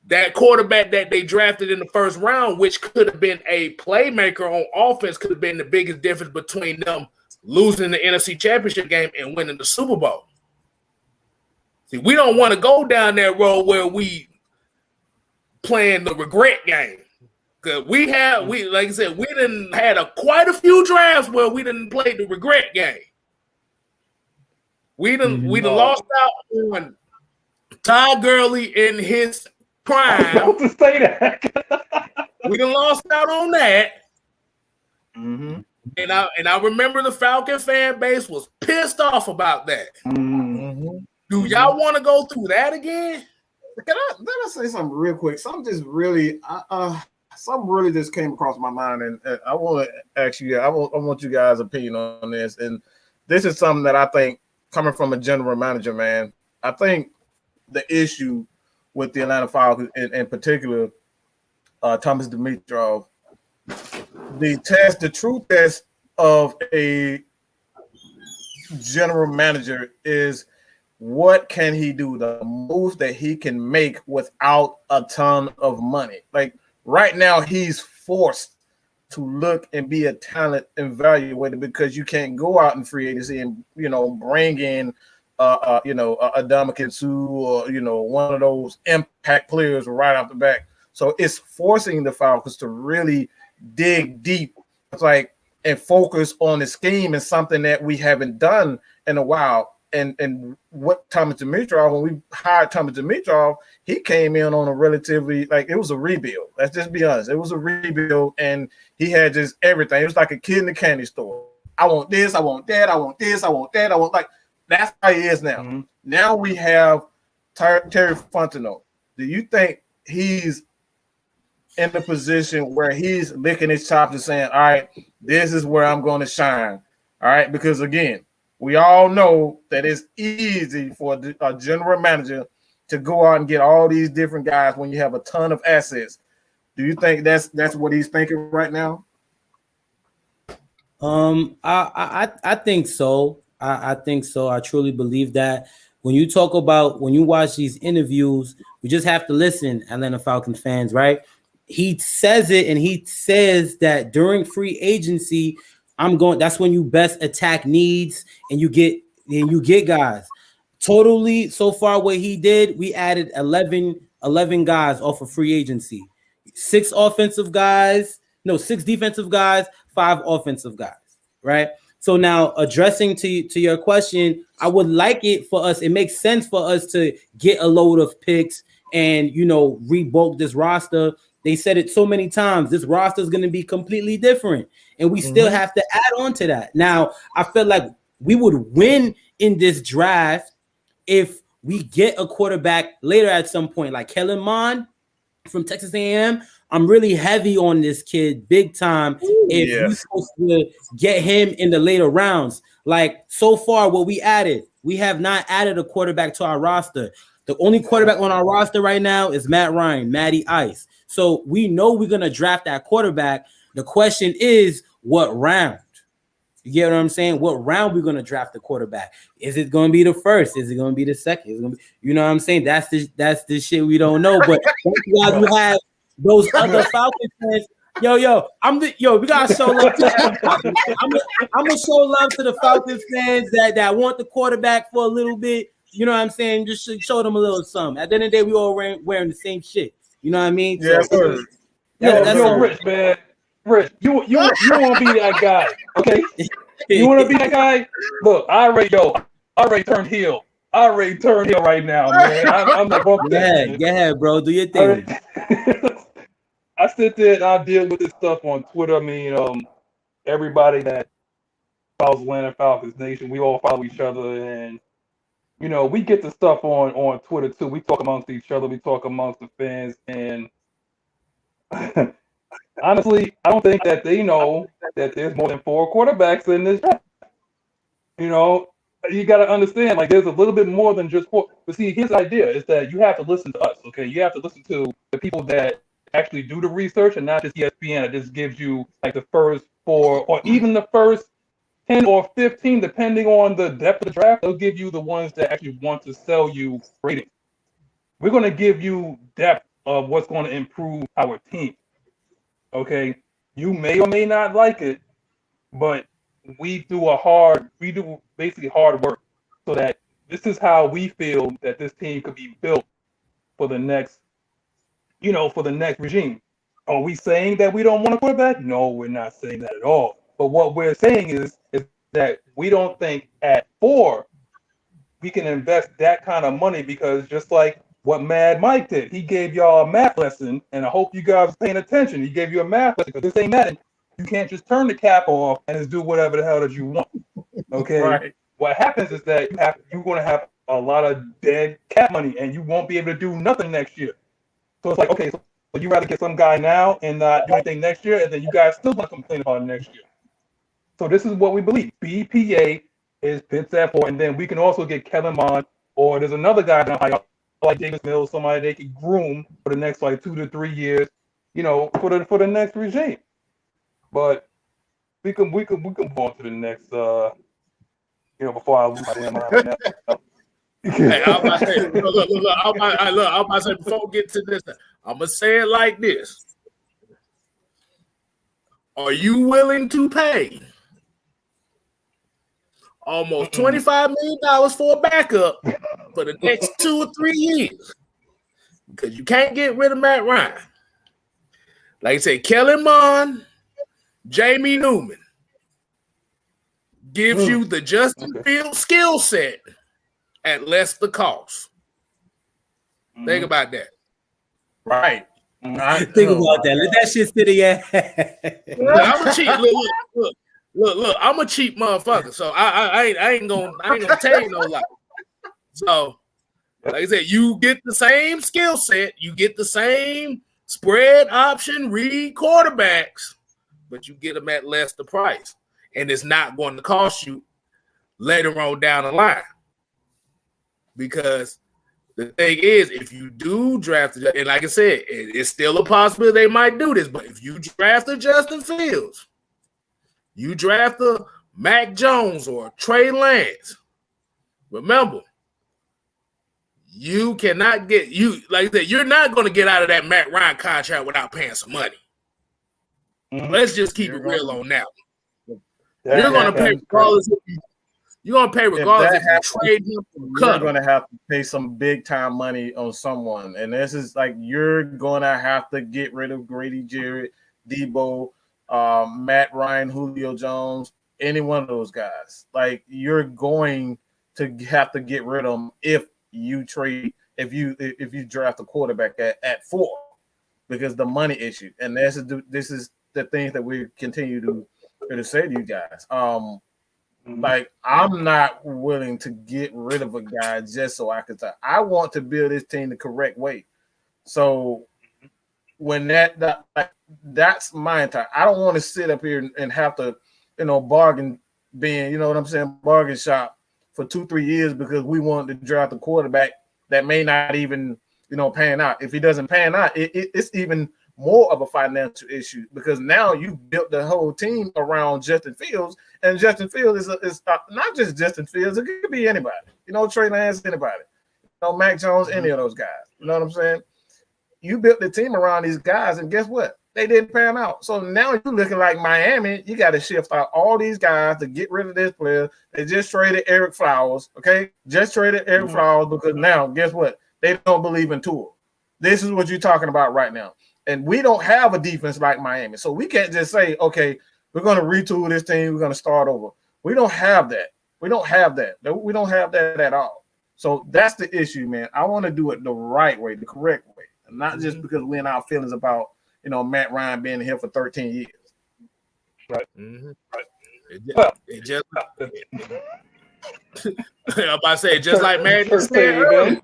that quarterback that they drafted in the first round, which could have been a playmaker on offense, could have been the biggest difference between them losing the NFC Championship game and winning the Super Bowl. See, we don't want to go down that road where we playing the regret game. Because we like I said, we done had quite a few drafts where we didn't play the regret game. We done lost out on Todd Gurley in his prime. I was to say that. We done lost out on that. Mm-hmm. And I remember the Falcon fan base was pissed off about that. Mm-hmm. Do y'all want to go through that again? Let me say something real quick. Something really just came across my mind, and I want to ask you. I want you guys' opinion on this. And this is something that I think, coming from a general manager, man, I think the issue with the Atlanta Falcons, in particular, Thomas Dimitroff, the true test of a general manager is what can he do, the moves that he can make without a ton of money. Like right now, he's forced to look and be a talent evaluator because you can't go out in free agency and bring in a Ndamukong Suh or one of those impact players right off the back. So it's forcing the Falcons to really dig deep, and focus on the scheme, is something that we haven't done in a while. And what Thomas Dimitroff, when we hired Thomas Dimitroff, he came in on a relatively, it was a rebuild. Let's just be honest. It was a rebuild, and he had just everything. It was like a kid in the candy store. I want this, I want that, I want this, I want that, I want that's how he is now. Mm-hmm. Now we have Terry Fontenot. Do you think he's in the position where he's licking his chops and saying, all right, this is where I'm going to shine? All right, because again, we all know that it's easy for a general manager to go out and get all these different guys when you have a ton of assets. Do you think that's what he's thinking right now? I think so. I think so. I truly believe that. When you watch these interviews, we just have to listen, Atlanta Falcons fans, right? He says it, and he says that during free agency, that's when you best attack needs and you get guys. Totally, so far what he did, we added 11 guys off of free agency. 6 defensive guys, 5 offensive guys, right? So now addressing to your question, I would like it for us. It makes sense for us to get a load of picks and, rebulk this roster. They said it so many times. This roster is going to be completely different, and we still have to add on to that. Now, I feel like we would win in this draft if we get a quarterback later at some point, like Kellen Mond from Texas A&M. I'm really heavy on this kid, big time. If we're supposed to get him in the later rounds, so far, what we have not added a quarterback to our roster. The only quarterback on our roster right now is Matt Ryan, Matty Ice. So we know we're going to draft that quarterback. The question is, what round? You get what I'm saying? What round we're going to draft the quarterback? Is it going to be the first? Is it going to be the second? Is it going to be, you know what I'm saying? That's the shit we don't know. But while you have those other Falcons fans, we gotta show love to I'm gonna show love to the Falcons fans that want the quarterback for a little bit. You know what I'm saying? Just show them a little something. At the end of the day, we all wearing the same shit. You know what I mean? Yeah, Yo, Rich, man. Rich, you want to be that guy, okay? You want to be that guy? Look, I already turned heel. I already turned heel right now, man. I'm not going to Go ahead, bro. Do your thing. I sit there and I deal with this stuff on Twitter. I mean, everybody that follows Atlanta Falcons Nation, we all follow each other, and we get the stuff on Twitter too. We talk amongst each other. We talk amongst the fans, and honestly, I don't think that they know that there's more than 4 quarterbacks in this draft. You got to understand, there's a little bit more than just 4. But see, his idea is that you have to listen to us, okay? You have to listen to the people that actually do the research and not just ESPN. It just gives you the first 4 or even the first 10 or 15, depending on the depth of the draft. They'll give you the ones that actually want to sell you ratings. We're going to give you depth of what's going to improve our team. Okay, you may or may not like it, but we do basically hard work so that this is how we feel that this team could be built for the next, for the next regime. Are we saying that we don't want a quarterback? No, we're not saying that at all. But what we're saying is that we don't think at 4 we can invest that kind of money, because just like what Mad Mike did, he gave y'all a math lesson, and I hope you guys are paying attention. He gave you a math lesson, because this ain't Madden. You can't just turn the cap off and just do whatever the hell that you want. Okay. Right. What happens is that you're going to have a lot of dead cap money, and you won't be able to do nothing next year. So it's like, okay, so you rather get some guy now and not do anything next year, and then you guys still want to complain about it next year. So this is what we believe. BPA fits that 4, and then we can also get Kellen Mond, or there's another guy like Davis Mills, somebody they could groom for the next 2 to 3 years, for the next regime. But we can move on to the next. Before I lose my damn mind right now. Hey, I'm about to say, look, I'm about to say, before we get to this, I'm gonna say it like this: are you willing to pay almost $25 million for a backup for the next 2 or 3 years? Because you can't get rid of Matt Ryan. Like I said, Kellen Mond, Jamie Newman gives you the Justin Fields skill set at less the cost. Think about that. Right. Think about that. Let that shit sit in your head. I'm a cheap. Look. I'm a cheap motherfucker. So I ain't gonna tell you no lie. So, like I said, you get the same skill set, you get the same spread option, read quarterbacks, but you get them at less the price, and it's not going to cost you later on down the line. Because the thing is, if you do draft, and like I said, it's still a possibility they might do this, but if you draft a Justin Fields, you draft a Mac Jones or Trey Lance, remember, you cannot get, like I said, you're not going to get out of that Matt Ryan contract without paying some money. Let's just keep it real on that one. You're going to pay regardless if you trade him. You're going to have to pay some big time money on someone, and this is like you're going to have to get rid of Grady Jarrett, Debo, Matt Ryan, Julio Jones, any one of those guys. Like you're going to have to get rid of them if you draft a quarterback at 4, because the money issue, and this is the things that we continue to say to you guys. Like I'm not willing to get rid of a guy just so I can say I want to build this team the correct way. So when that's my entire, I don't want to sit up here and have to, bargain bargain shop for 2-3 years because we want to draft a quarterback that may not even, pan out. If he doesn't pan out, it's even more of a financial issue, because now you built the whole team around Justin Fields, and Justin Fields is not just Justin Fields. It could be anybody, Trey Lance, anybody, Mac Jones, any of those guys. You know what I'm saying? You built the team around these guys, and guess what? They didn't pan out. So now you're looking like Miami. You got to shift out all these guys to get rid of this player. They just traded Eric Flowers, okay? Just traded Eric Flowers because now, guess what? They don't believe in Tua. This is what you're talking about right now. And we don't have a defense like Miami. So we can't just say, okay, we're going to retool this team. We're going to start over. We don't have that. We don't have that. We don't have that at all. So that's the issue, man. I want to do it the right way, the correct way. And not just because we're in our feelings about, Matt Ryan being here for 13 years. Right. Right. It just I'm about to say, just like Madden said earlier.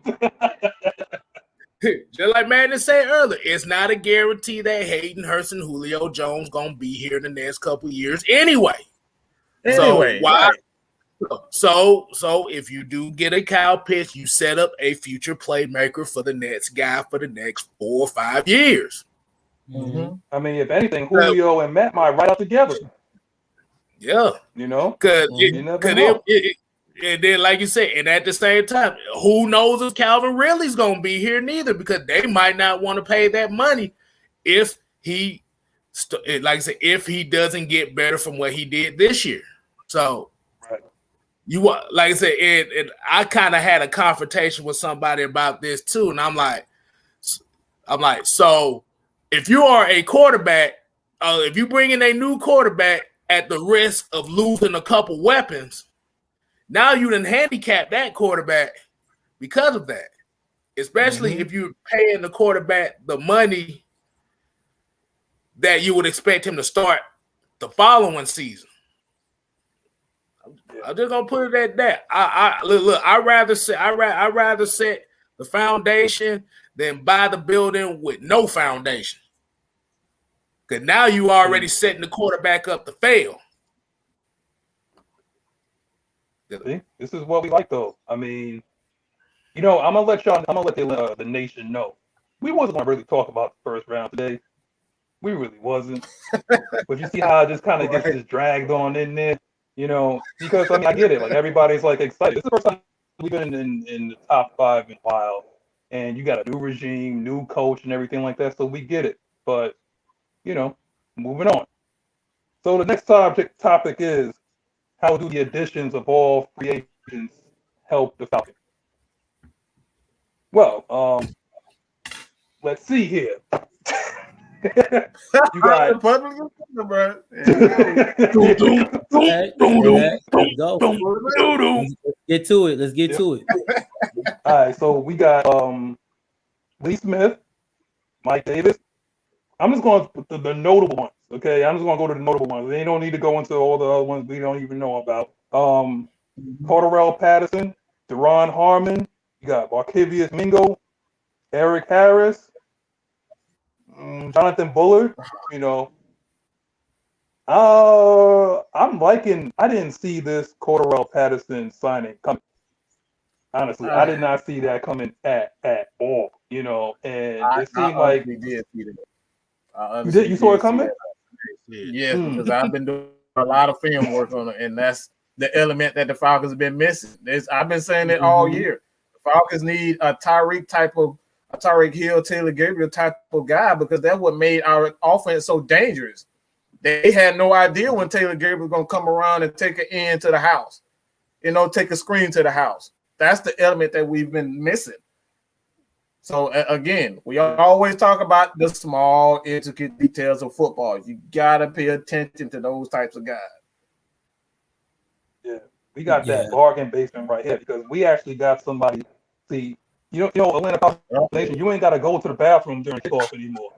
Just like Madden said earlier, it's not a guarantee that Hayden Hurst and Julio Jones gonna be here in the next couple of years anyway. So why? So if you do get a Kyle Pitts, you set up a future playmaker for the Nets guy for the next 4 or 5 years. I mean, if anything, Julio and Matt might ride out together. Yeah, You know, because you never know. and then, like you said, and at the same time, who knows if Calvin Ridley's gonna be here neither? Because they might not want to pay that money if he, like I said, if he doesn't get better from what he did this year. So, Right. you want, like I said, and I kind of had a confrontation with somebody about this too, and I'm like, so if you are a quarterback, if you bring in a new quarterback at the risk of losing a couple weapons, now you done handicap that quarterback because of that. Especially if you're paying the quarterback the money that you would expect him to start the following season. I'm just gonna put it at that. I rather set the foundation than buy the building with no foundation. Because now you already setting the quarterback up to fail. See, this is what we like, though. I mean, you know, I'm gonna let the nation know. We wasn't gonna really talk about the first round today. We really wasn't. But you see how it just kind of gets just dragged on in there, you know? Because I mean, I get it. Like everybody's like excited. This is the first time we've been in the top 5 in a while, and you got a new regime, new coach, and everything like that. So we get it. But you know, moving on. So the next topic is, how do the additions of all free agents help the Falcons? Well, let's see here. You got Go. Get to it. Let's get to it. All right, so we got Lee Smith, Mike Davis. I'm just going to the notable ones, okay? I'm just going to go to the notable ones. They don't need to go into all the other ones we don't even know about. Cordarrelle Patterson, Deron Harmon, you got Markevious Mingo, Eric Harris, Jonathan Bullard, you know. I'm liking, I didn't see this Cordarrelle Patterson signing coming. Honestly, I did not see that coming at all, you know, and it seemed like we did see that. You saw it coming? Yes, because I've been doing a lot of film work on it, and that's the element that the Falcons have been missing. I've been saying it all year. The Falcons need a Tyreek Hill, Taylor Gabriel type of guy, because that's what made our offense so dangerous. They had no idea when Taylor Gabriel was going to come around and take an end to the house, you know, take a screen to the house. That's the element that we've been missing. So again, we always talk about the small, intricate details of football. You gotta pay attention to those types of guys. Yeah, we got that bargain basement right here, because we actually got somebody. See, you know, Atlanta Falcons, you ain't gotta go to the bathroom during kickoff anymore.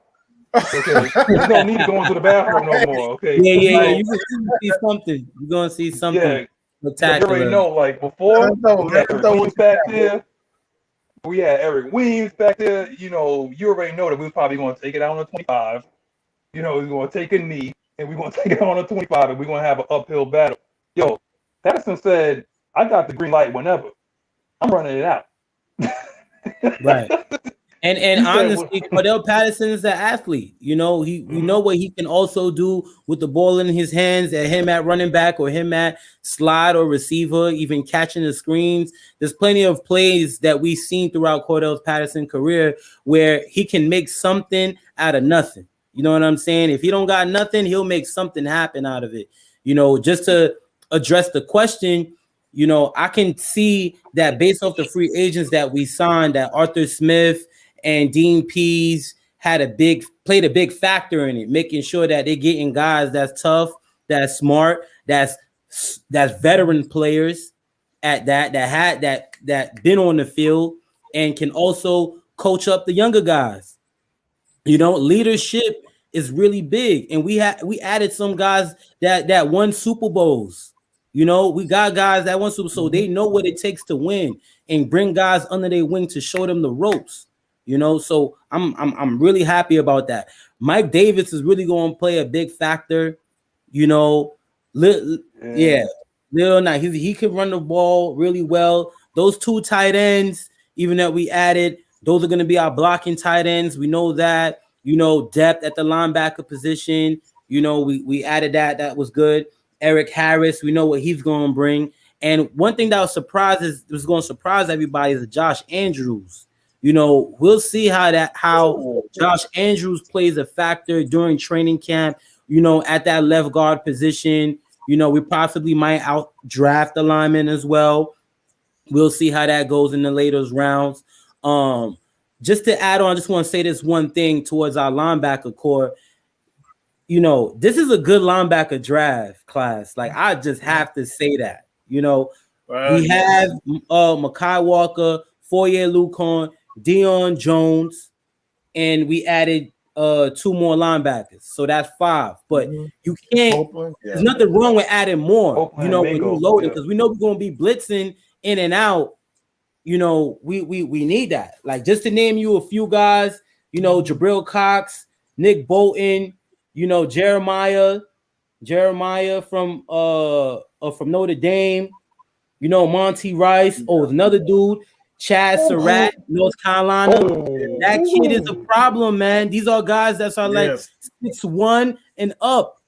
Okay, you don't need to go into the bathroom no more. Okay. Yeah. You're gonna see something. You're gonna see something. Yeah, spectacular. you already know. Like before, we had Eric Weems back there. We had Eric Weems back there. You know, you already know that we was probably going to take it out on the 25. You know, we're going to take a knee, and we're going to take it out on the 25, and we're going to have an uphill battle. Yo, Patterson said, "I got the green light whenever. I'm running it out." Right. And honestly, Cordell Patterson is an athlete. You know, we know what he can also do with the ball in his hands, at him at running back or him at slide or receiver, even catching the screens. There's plenty of plays that we've seen throughout Cordell Patterson's career where he can make something out of nothing. You know what I'm saying? If he don't got nothing, he'll make something happen out of it. You know, just to address the question, you know, I can see that based off the free agents that we signed, that Arthur Smith and Dean Pease played a big factor in it, making sure that they're getting guys that's tough, that's smart, that's veteran players at that been on the field and can also coach up the younger guys. You know, leadership is really big, and we added some guys that won Super Bowls. You know, we got guys that won Super Bowl, so they know what it takes to win, and bring guys under their wing to show them the ropes. You know, so I'm really happy about that. Mike Davis is really going to play a big factor. You know, little night. He can run the ball really well. Those two tight ends, even that we added, those are going to be our blocking tight ends. We know that. You know, depth at the linebacker position. You know, we added that. That was good. Eric Harris, we know what he's going to bring. And one thing that was going to surprise everybody is Josh Andrews. You know, we'll see how Josh Andrews plays a factor during training camp. You know, at that left guard position. You know, we possibly might out draft the lineman as well. We'll see how that goes in the later rounds. Just to add on, I just want to say this one thing towards our linebacker core. You know, this is a good linebacker draft class. Like, I just have to say that. You know, we have Mekhi Walker, Foye Lucan, Deion Jones, and we added 2 more linebackers. So that's 5. But you can't. There's nothing wrong with adding more. You know, when you load it, because we know we're going to be blitzing in and out. You know, we need that. Like, just to name you a few guys, you know, Jabril Cox, Nick Bolton, you know, Jeremiah from Notre Dame, you know, Monty Rice. Oh, another dude, Chad Surratt, North Carolina. That kid is a problem, man. These are guys that are like 6'1" and up,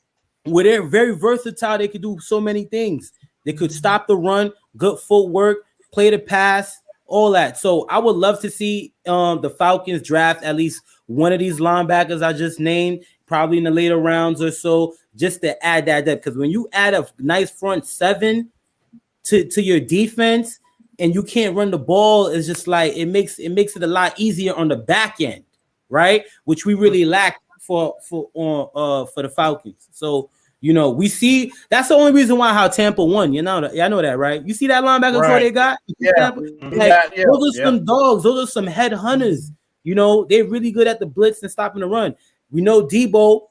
where they're very versatile. They could do so many things. They could stop the run, good footwork, play the pass, all that. So I would love to see the Falcons draft at least one of these linebackers I just named, probably in the later rounds or so, just to add that depth. Because when you add a nice front 7 to your defense and you can't run the ball, it's just like it makes it a lot easier on the back end, right? Which we really lack for the Falcons. So, you know, we see that's the only reason why how Tampa won. You know that, right? You see that linebacker core they got? Those are some dogs. Those are some headhunters. You know, they're really good at the blitz and stopping the run. We know Debo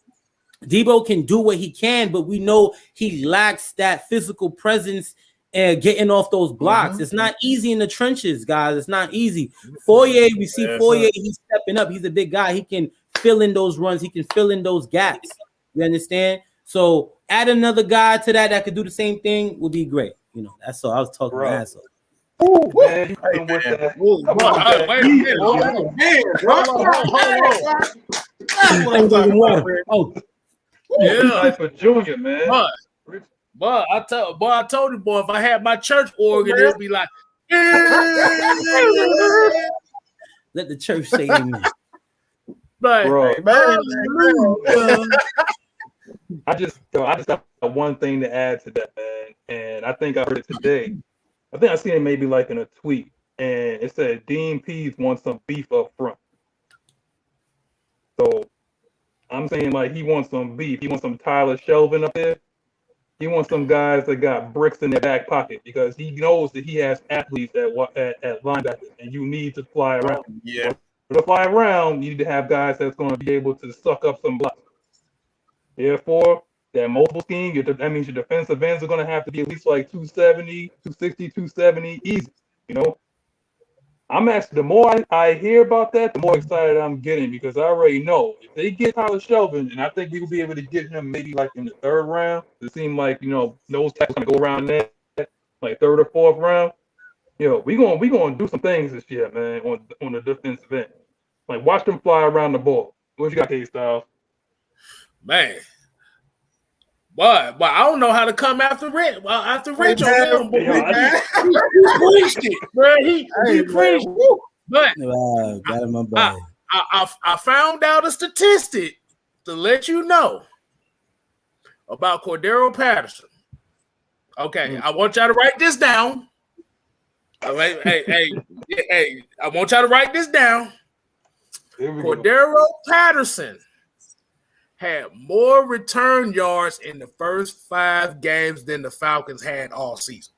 can do what he can, but we know he lacks that physical presence and getting off those blocks. It's not easy in the trenches, guys. It's not easy. Foye, we see Foye, he's stepping up. He's a big guy. He can fill in those runs. He can fill in those gaps. You understand? So add another guy to that could do the same thing would be great. You know, that's all I was talking about. So. For Junior, man. But I told you, boy, if I had my church organ, it'd be like, let the church say amen. But I just have one thing to add to that, man. And I think I heard it today. I think I seen it maybe like in a tweet, and it said Dean Pease wants some beef up front. So I'm saying like he wants some beef. He wants some Tyler Shelvin up there. He wants some guys that got bricks in their back pocket because he knows that he has athletes at linebacker, and you need to fly around. To fly around, you need to have guys that's going to be able to suck up some blocks. Therefore, that multiple scheme, that means your defensive ends are going to have to be at least like 270, 260, 270, easy. You know, I'm actually, the more I hear about that, the more excited I'm getting because I already know if they get Tyler Shelvin, and I think we will be able to get him maybe like in the 3rd round. It seems like, you know, those tackles going to go around there, like 3rd or 4th round. You know, we gonna do some things this year, man, on the defensive end. Like, watch them fly around the ball. What you got, Kstlyz? Man. But I don't know how to come after Rich. Well, after Rich on him, he preached it, bro. He preached it. But got him on I found out a statistic to let you know about Cordero Patterson. Okay, I want y'all to write this down. All right, hey, I want y'all to write this down. Cordero Patterson had more return yards in the first 5 games than the Falcons had all season.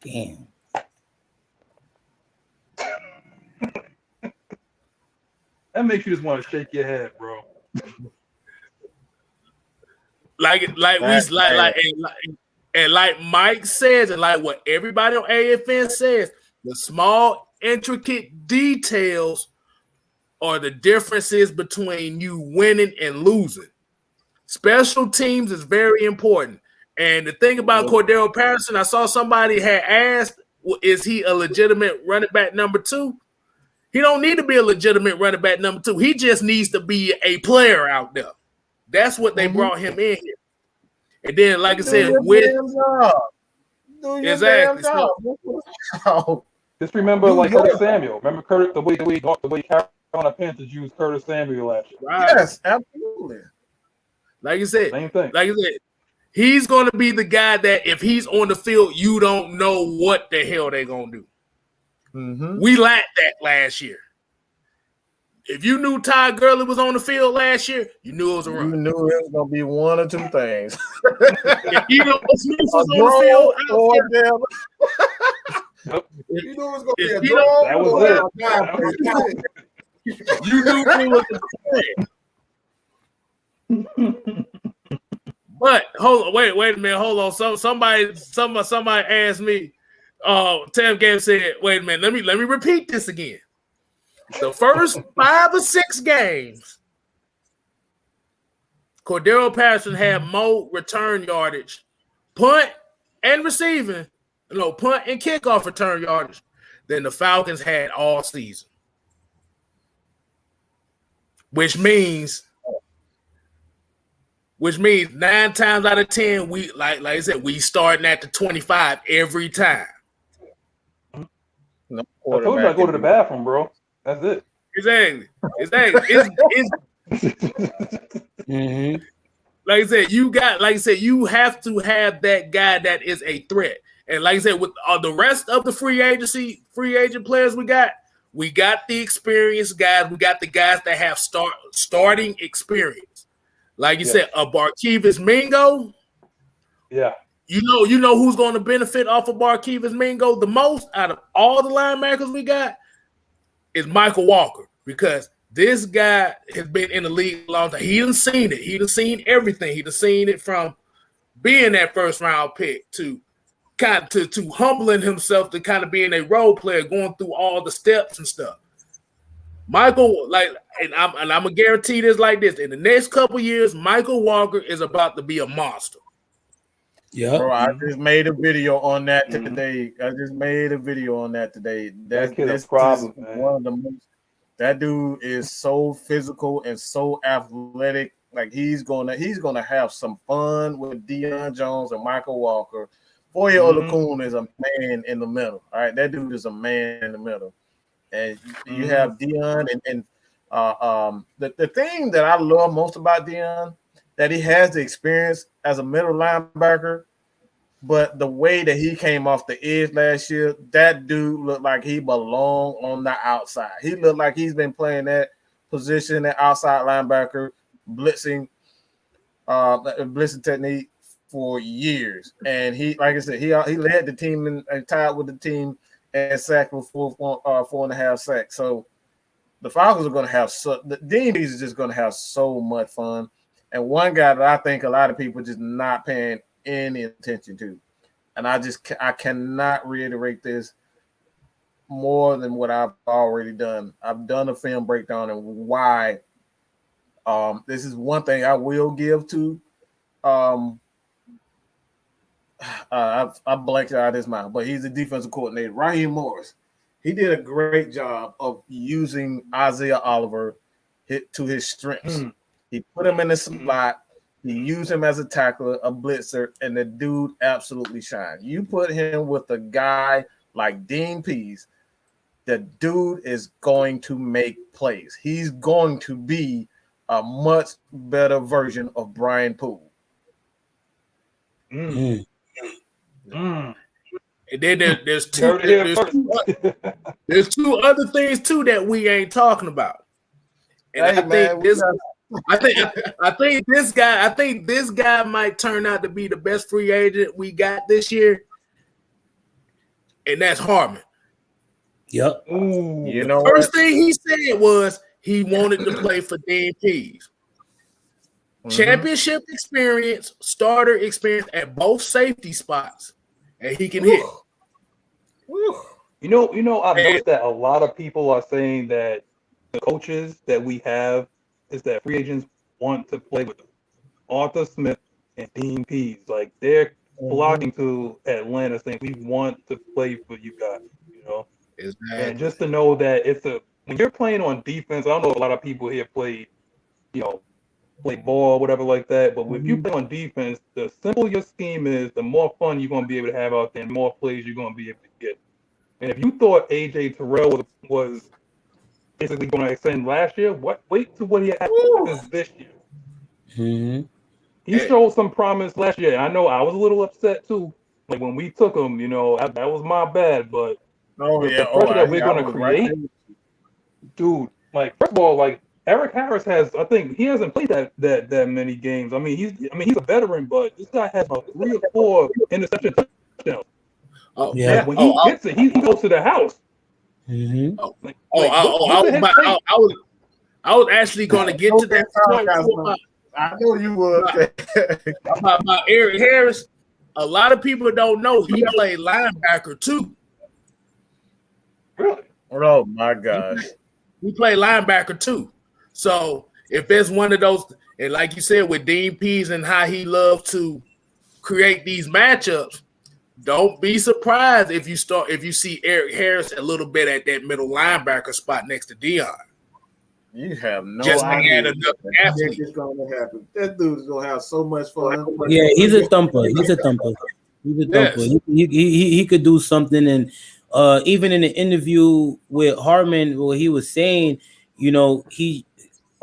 Damn. That makes you just want to shake your head, bro. Like Mike says, and like what everybody on AFN says, the small, intricate details are the differences between you winning and losing. Special teams is very important. And the thing about Cordero Patterson, I saw somebody had asked, is he a legitimate running back number 2? He don't need to be a legitimate running back number 2. He just needs to be a player out there. That's what they brought him in here. And then, like I said, exactly. So, just remember, like Curtis Samuel. Remember Curtis the way Carolina Panthers used Curtis Samuel last year. Right. Yes, absolutely. Like I said, same thing. Like I said, he's going to be the guy that if he's on the field, you don't know what the hell they're going to do. Mm-hmm. We lacked that last year. If you knew Ty Gurley was on the field last year, you knew it was a run. You knew it was going to be one or two things. If you know Smith was on the field, you knew it was going to be a draw. That was it. You knew it was a plan. But hold on, wait a minute, hold on. Somebody asked me. Tam Game said, "Wait a minute, let me repeat this again." The first 5 or 6 games, Cordero Patterson had more return yardage, punt and kickoff return yardage than the Falcons had all season. Which means 9 times out of 10, we like I said, we starting at the 25 every time. I told you I go to the bathroom, bro. That's it. Exactly. It's Mm-hmm. Like I said, you have to have that guy that is a threat. And like I said, with the rest of the free agent players we got the experienced guys. We got the guys that have starting experience. Like you said, a Barkevious Mingo. Yeah. You know who's going to benefit off of Barkevious Mingo the most out of all the linebackers we got is Michael Walker, because this guy has been in the league a long time. He done seen it. He done seen everything. He done seen it from being that first round pick to to humbling himself to kind of being a role player, going through all the steps and stuff. Michael, and I'm gonna guarantee this like this: in the next couple years, Michael Walker is about to be a monster. Yeah, bro, I just made a video on that today. That's kid's a problem, man. One of the most. That dude is so physical and so athletic. Like he's gonna have some fun with Deion Jones and Michael Walker. Foye Oluokun is a man in the middle. All right, that dude is a man in the middle. And you have Deion and the thing that I love most about Deion, that he has the experience as a middle linebacker, but the way that he came off the edge last year, that dude looked like he belonged on the outside. He looked like he's been playing that position, that outside linebacker, blitzing technique for years. And he, like I said, he led the team and tied with the team and sacked with 4.5 sacks. So the Falcons are going to have the DBs is just going to have so much fun. And one guy that I think a lot of people just not paying any attention to, and I cannot reiterate this more than what I've already done. I've done a film breakdown and why. This is one thing I will give to. I blanked out his mind, but he's the defensive coordinator, Raheem Morris. He did a great job of using Isaiah Oliver to his strengths. He put him in the slot. He used him as a tackler, a blitzer, and the dude absolutely shined. You put him with a guy like Dean Pease, the dude is going to make plays. He's going to be a much better version of Brian Poole. And then there's two other things too that we ain't talking about. And I think this guy might turn out to be the best free agent we got this year, and that's Harmon. Yep. You know, first thing he said was he wanted to play for Dean Pease. Championship experience, starter experience at both safety spots, and he can hit. You know, I've noticed that a lot of people are saying that the coaches that we have is that free agents want to play with Arthur Smith and Dean Pease. Like they're flocking to Atlanta saying we want to play for you guys, you know. Exactly. And just to know that when you're playing on defense, I don't know if a lot of people here played, you know, play ball, whatever like that. But if you play on defense, the simpler your scheme is, the more fun you're going to be able to have out there, and the more plays you're going to be able to get. And if you thought AJ Terrell was basically going to extend last year, wait till what he happens this year. Mm-hmm. He showed some promise last year. I know I was a little upset too. Like when we took him, that was my bad. But the pressure that we're going to create, dude. Like first of all, like Eric Harris I think he hasn't played that many games. I mean, he's a veteran, but this guy has about 3 or 4 interception touchdowns. Oh yeah, when he gets it, he goes to the house. Mm-hmm. I was actually going to get to that. I know you would. About Eric Harris, a lot of people don't know he played linebacker too. Really? Oh my gosh. He played linebacker too. So if there's one of those, and like you said with Dean Pease and how he loved to create these matchups, don't be surprised if you see Eric Harris a little bit at that middle linebacker spot next to Dion. You have no idea that is going to happen. That dude is going to have so much fun. Yeah, he's a thumper. Yes. He could do something. And even in the interview with Harmon, where he was saying, he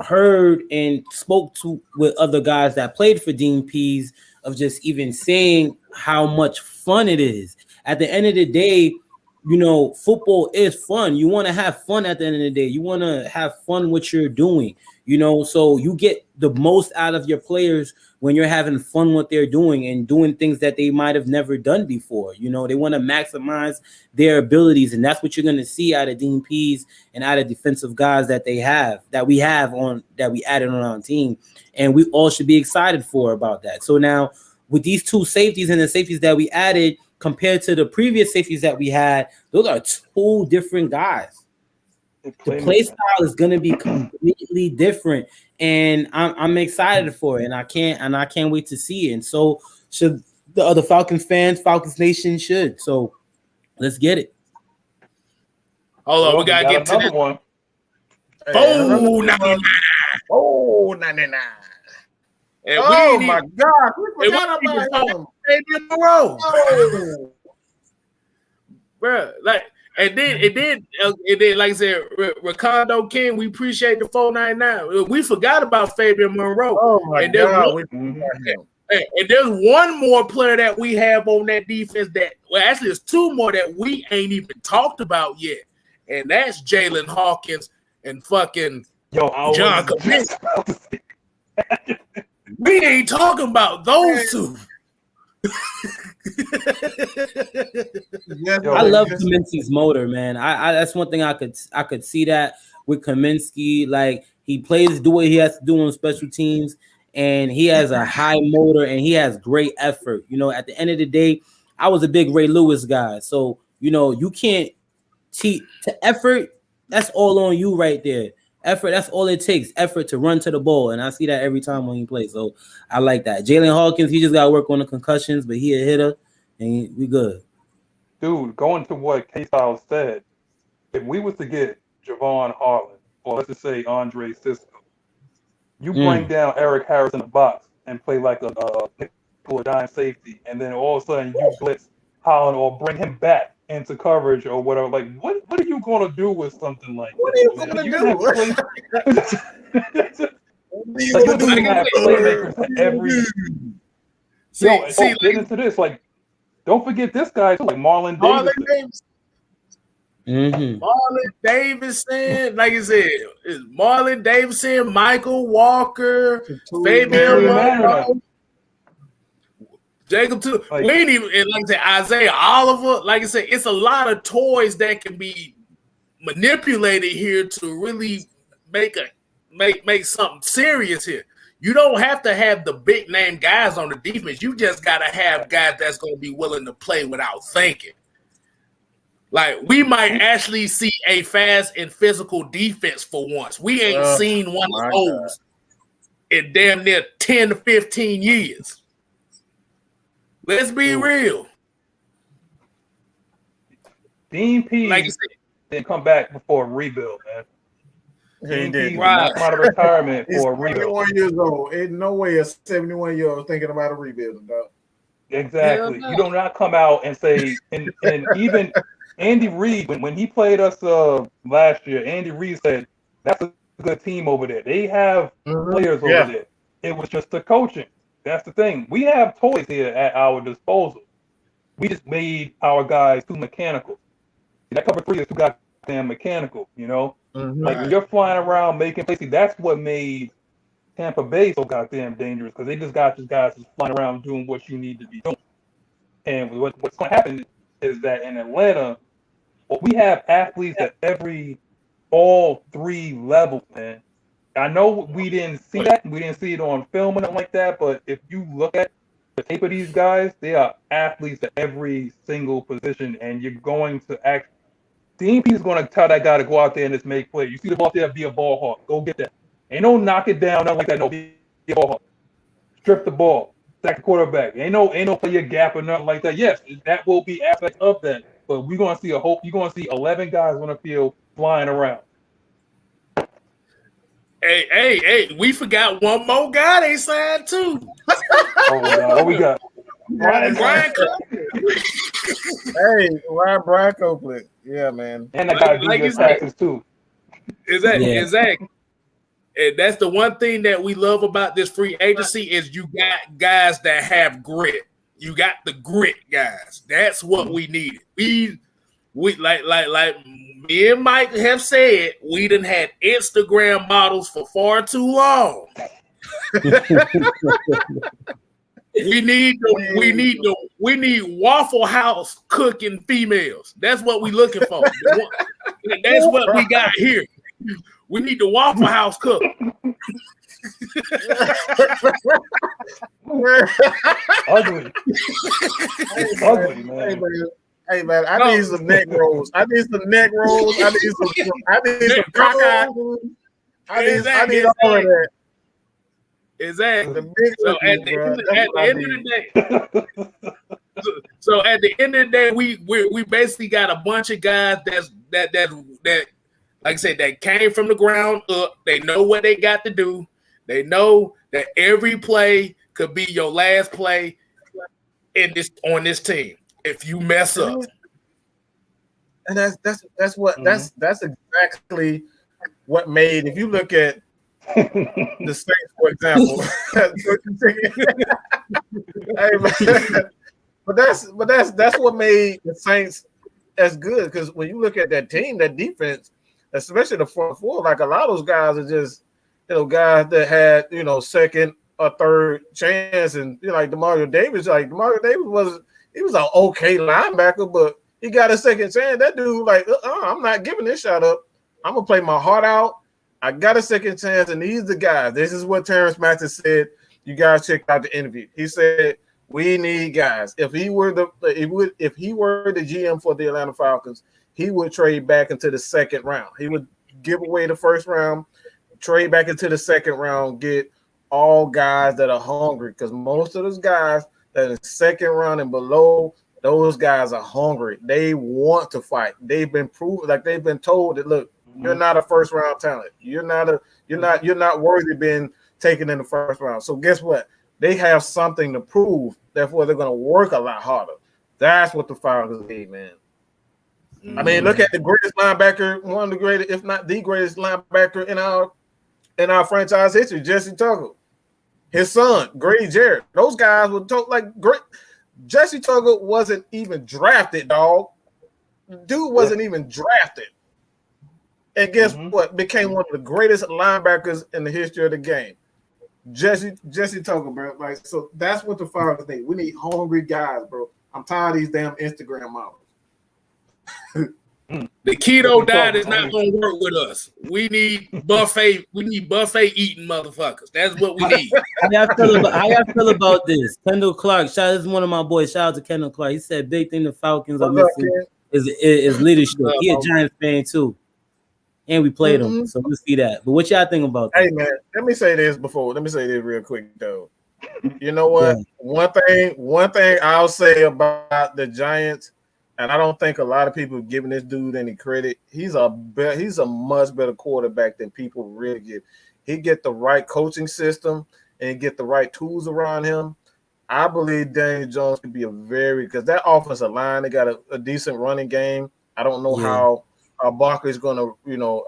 heard and spoke with other guys that played for Dean Pease of just even saying how much fun it is. At the end of the day, football is fun. You want to have fun at the end of the day. You want to have fun what you're doing, so you get the most out of your players when you're having fun what they're doing and doing things that they might have never done before. They want to maximize their abilities, and that's what you're going to see out of Dean Pease and out of defensive guys that we added on our team, and we all should be excited about that. So now with these 2 safeties and the safeties that we added, compared to the previous safeties that we had, those are 2 different guys. The play style is going to be completely different, and I'm excited for it, and I can't wait to see it. And so should the other Falcons fans, Falcons Nation should. So let's get it. Hold on, we gotta get to this one. Oh, 99. Oh my God! We forgot about him. Fabian Moreau, bro. And then, like I said, Ricardo King. We appreciate the 499. We forgot about Fabian Monroe. Oh my God! And there's one more player that we have on that defense actually there's 2 more that we ain't even talked about yet, and that's Jalen Hawkins and fucking John Kaminsky. We ain't talking about those 2. I love Kaminsky's motor, man. I that's one thing I could see that with Kaminsky. Like he do what he has to do on special teams, and he has a high motor and he has great effort. At the end of the day, I was a big Ray Lewis guy, so you can't cheat to effort. That's all on you right there. Effort, that's all it takes. Effort to run to the ball, and I see that every time when he plays. So I like that. Jalen Hawkins, he just got to work on the concussions, but he a hitter, and we good. Dude, going to what KSTYLZ said, if we was to get Javon Harlan, or let's just say Andre Cisco, you bring down Eric Harris in the box and play like a dime safety, and then all of a sudden you blitz Holland or bring him back into coverage or whatever. Like, what are you going to do with something like what that? What are you going to do? You have playmakers at every. Get into this. Like, don't forget this guy too, like Marlon Davis. Marlon Davidson, like I said, is Marlon Davidson, Michael Walker, Fabian Monroe. Jacob too. We ain't even, and like I said, Isaiah Oliver. Like I said, it's a lot of toys that can be manipulated here to really make something serious here. You don't have to have the big name guys on the defense. You just gotta have guys that's gonna be willing to play without thinking. Like we might actually see a fast and physical defense for once. We ain't seen one of those in damn near 10 to 15 years. Let's be real. Dean Pease didn't come back before a rebuild, man. He did. Not come out of retirement for a rebuild. 71 years old. Ain't no way a 71-year-old thinking about a rebuild, dog. Exactly. You do not come out and say, and even Andy Reid, when he played us last year, Andy Reid said, that's a good team over there. They have players over there. It was just the coaching. That's the thing. We have toys here at our disposal. We just made our guys too mechanical. That cover 3 is too goddamn mechanical, you know? Like when you're flying around making plays, that's what made Tampa Bay so goddamn dangerous, because they just got these guys just flying around doing what you need to be doing. And what's going to happen is that in Atlanta, we have athletes at all 3 levels, man. I know we didn't see that. We didn't see it on film or nothing like that, but if you look at the tape of these guys, they are athletes at every single position, and you're going to act. Dean Peter's going to tell that guy to go out there and just make plays. You see the ball there, be a ball hawk. Go get that. Ain't no knock it down, nothing like that. No, be a ball hawk. Strip the ball. Sack the quarterback. Ain't no play a gap or nothing like that. Yes, that will be aspects of that. But we're going to see you're going to see 11 guys on the field flying around. Hey, we forgot one more guy they signed too. Oh, God. What we got? Brian Copeland. Brian Copeland. Yeah, man. And that guy like does taxes too. Exactly. And that's the one thing that we love about this free agency is you got guys that have grit. You got the grit guys. That's what we needed. We like me and Mike have said, we done had Instagram models for far too long. We need Waffle House cooking females. That's what we looking for. That's what we got here. We need the Waffle House cook. Ugly. Ugly, man. Hey man, I need some neck rolls. I need some cockeyed. I need all of that. Exactly. So at the end of the day, we basically got a bunch of guys that like I said, that came from the ground up. They know what they got to do. They know that every play could be your last play on this team if you mess up. And that's exactly what made. If you look at the Saints, for example, that's what made the Saints as good. Because when you look at that team, that defense, especially the front four, like a lot of those guys are just, guys that had, second or third chance, and like Demario Davis. Like Demario Davis was an okay linebacker, but he got a second chance. That dude, I'm not giving this shot up. I'm gonna play my heart out. I got a second chance, and these are the guys. This is what Terrence Mathis said. You guys check out the interview. He said we need guys. If he were the GM for the Atlanta Falcons, he would trade back into the second round. He would give away the first round, trade back into the second round, get all guys that are hungry, because most of those guys that are second round and below, those guys are hungry. They want to fight. They've been proven, like they've been told that, look, you're not a first round talent. You're not worthy being taken in the first round. So guess what? They have something to prove. Therefore, they're going to work a lot harder. That's what the Falcons need, man. I mean, look at the greatest linebacker, one of the greatest, if not the greatest linebacker in our franchise history, Jesse Tuggle. His son, Grady Jarrett. Those guys were great. Jesse Tuggle wasn't even drafted, dog. Dude wasn't even drafted. And guess what? Became one of the greatest linebackers in the history of the game. Jesse Tuggle, bro. Like, so that's what the Falcons need. We need hungry guys, bro. I'm tired of these damn Instagram models. The keto diet is not going to work with us. We need buffet. We need buffet eating motherfuckers. That's what we need. How y'all feel about this? Kendall Clark. This is one of my boys. Shout out to Kendall Clark. He said big thing the Falcons are missing is leadership. He a Giants fan too. And we played them, so we'll see that. But what y'all think about that? Hey, man, let me say this real quick, though. You know what? Yeah. One thing I'll say about the Giants, and I don't think a lot of people are giving this dude any credit. He's a much better quarterback than people really give. He get the right coaching system and get the right tools around him. I believe Daniel Jones could be because that offensive line, they got a decent running game. I don't know how Barkley's going to,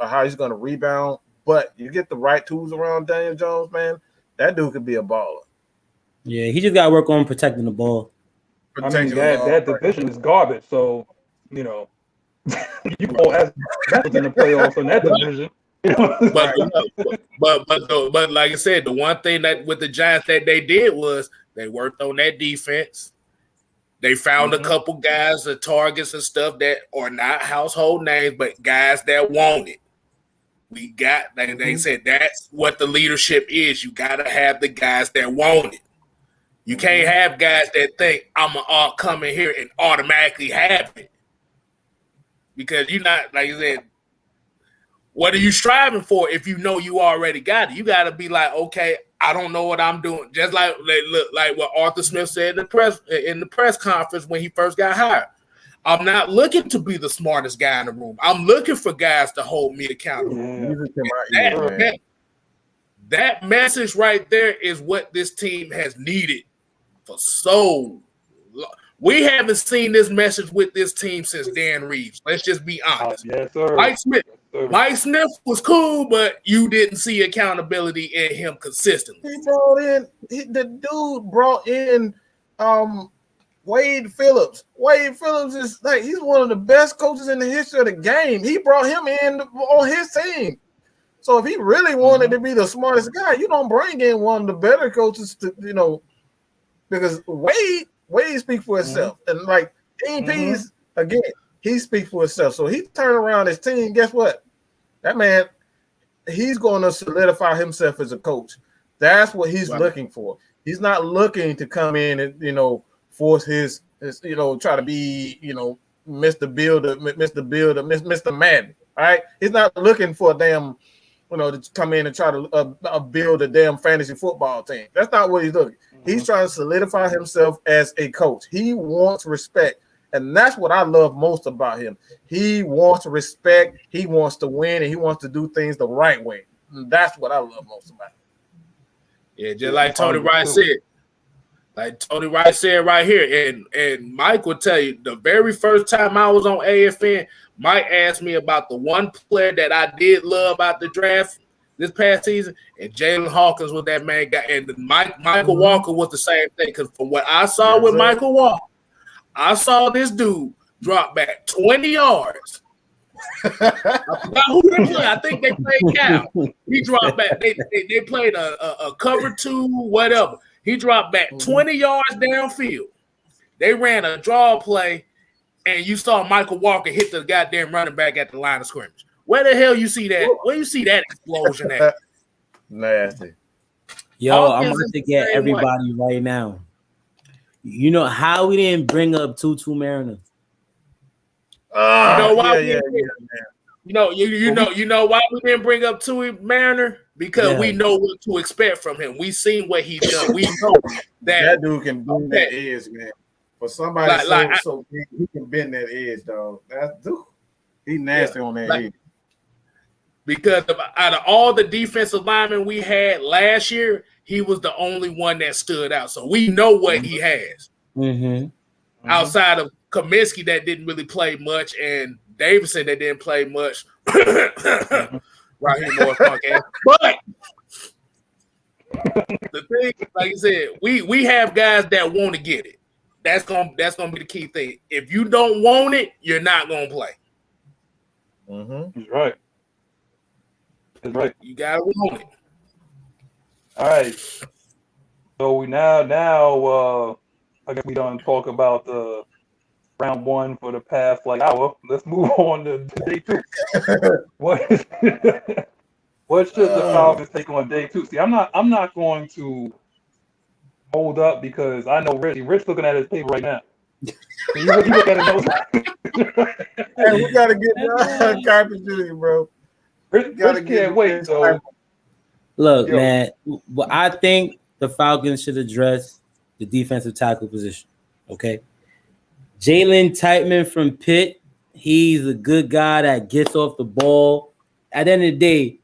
how he's going to rebound, but you get the right tools around Daniel Jones, man, that dude could be a baller. Yeah, he just got to work on protecting the ball. That division is garbage, so, you go as that's in the playoffs in that division. But like I said, the one thing that with the Giants that they did was they worked on that defense. They found a couple guys, the targets and stuff that are not household names, but guys that want it. We got, they said that's what the leadership is. You got to have the guys that want it. You can't have guys that think I'm going to come in here and automatically have it. Because you're not, like you said, what are you striving for if you know you already got it? You got to be like, okay, I don't know what I'm doing. Just like what Arthur Smith said in the press conference when he first got hired. I'm not looking to be the smartest guy in the room. I'm looking for guys to hold me accountable. That message right there is what this team has needed for so long. We haven't seen this message with this team since Dan Reeves. Let's just be honest. Yes, sir. Mike Smith was cool, but you didn't see accountability in him consistently. The dude brought in Wade Phillips. Wade Phillips is he's one of the best coaches in the history of the game. He brought him in on his team. So if he really wanted to be the smartest guy, you don't bring in one of the better coaches to, because Wade speaks for himself. And AP's again, he speaks for himself. So he turned around his team. Guess what? That man, he's going to solidify himself as a coach. That's what he's looking for. He's not looking to come in and force his try to be Mr. Builder, Mr. Madden. All right, he's not looking for a damn to come in and try to build a damn fantasy football team. That's not what he's looking. He's trying to solidify himself as a coach. He wants respect. And that's what I love most about him. He wants respect, he wants to win, and he wants to do things the right way. And that's what I love most about him. Yeah, just like Tony Rice said. Like Tony Rice said right here, and Mike will tell you, the very first time I was on AFN, Mike asked me about the one player that I did love about the draft this past season, and Jalen Hawkins was that man guy, and Michael Walker was the same thing. Because from what I saw with Michael Walker, I saw this dude drop back 20 yards. I forgot who they played. I think they played Cal. He dropped back. They played a cover 2, whatever. He dropped back 20 yards downfield. They ran a draw play, and you saw Michael Walker hit the goddamn running back at the line of scrimmage. Where the hell you see that? Where you see that explosion at? Nasty. Yo, I'm about to get everybody right now. You know how we didn't bring up Tutu Mariner? You know why? You know why we didn't bring up Tutu Mariner? Because we know what to expect from him. We seen what he's done. We know that dude can bend that edge, man. For somebody so big, he can bend that edge, dog. That's dude. He's nasty on that edge. Because out of all the defensive linemen we had last year, he was the only one that stood out. So we know what he has. Outside of Kaminsky that didn't really play much, and Davidson that didn't play much. Right here, North Punk ass. But the thing, like I said, we have guys that want to get it. That's gonna be the key thing. If you don't want it, you're not gonna play. He's right. That's right. You gotta want it. All right. So we now I guess we done talk about the round 1 for the past hour. Let's move on to day 2. What should the Falcons take on day 2? See, I'm not going to hold up because I know Rich looking at his paper right now. So you look at it. Hey, we gotta get Carpet Jr., bro. Rich can't wait. So look, man, well, I think the Falcons should address the defensive tackle position. Okay. Jalen Titeman from Pitt. He's a good guy that gets off the ball. At the end of the day,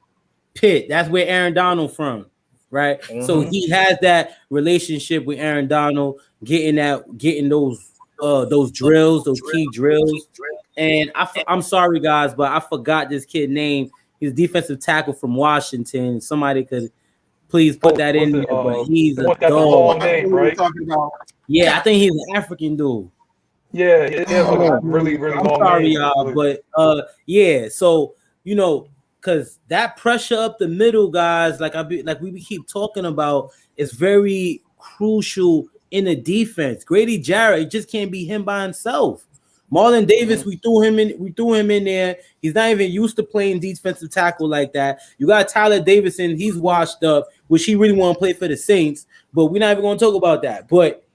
Pitt, that's where Aaron Donald from, right? Mm-hmm. So he has that relationship with Aaron Donald, getting those drills, those key drills. And I'm sorry, guys, but I forgot this kid's name. He's defensive tackle from Washington. Somebody could please put that in there. But he's a dog. Name, right? Yeah, I think he's an African dude. Yeah, it is a really long name. I'm sorry, y'all, but yeah. So because that pressure up the middle, guys, like we keep talking about, is very crucial in the defense. Grady Jarrett just can't be him by himself. Marlon Davis, we threw him in there. He's not even used to playing defensive tackle like that. You got Tyler Davison, he's washed up, which he really want to play for the Saints, but we're not even going to talk about that. But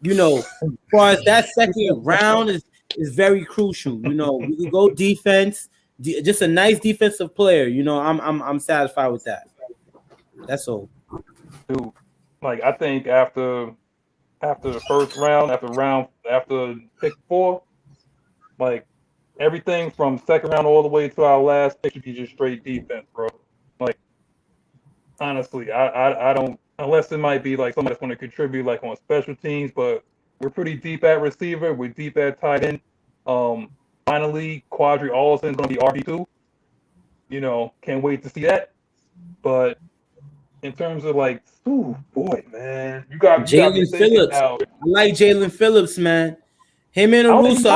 as far as that second round is very crucial. We can go defense, just a nice defensive player. I'm satisfied with that. That's all. Dude, like I think after the first round, after pick 4, like everything from second round all the way to our last pick should be just straight defense, bro. Like honestly, I don't, unless it might be like somebody that's going to contribute like on special teams, but we're pretty deep at receiver. We're deep at tight end. Finally, Quadri Allison is going to be RB2. Can't wait to see that. But in terms of like, boy, man, you got Jalen Phillips. Now. I like Jalen Phillips, man. Him and Arusa.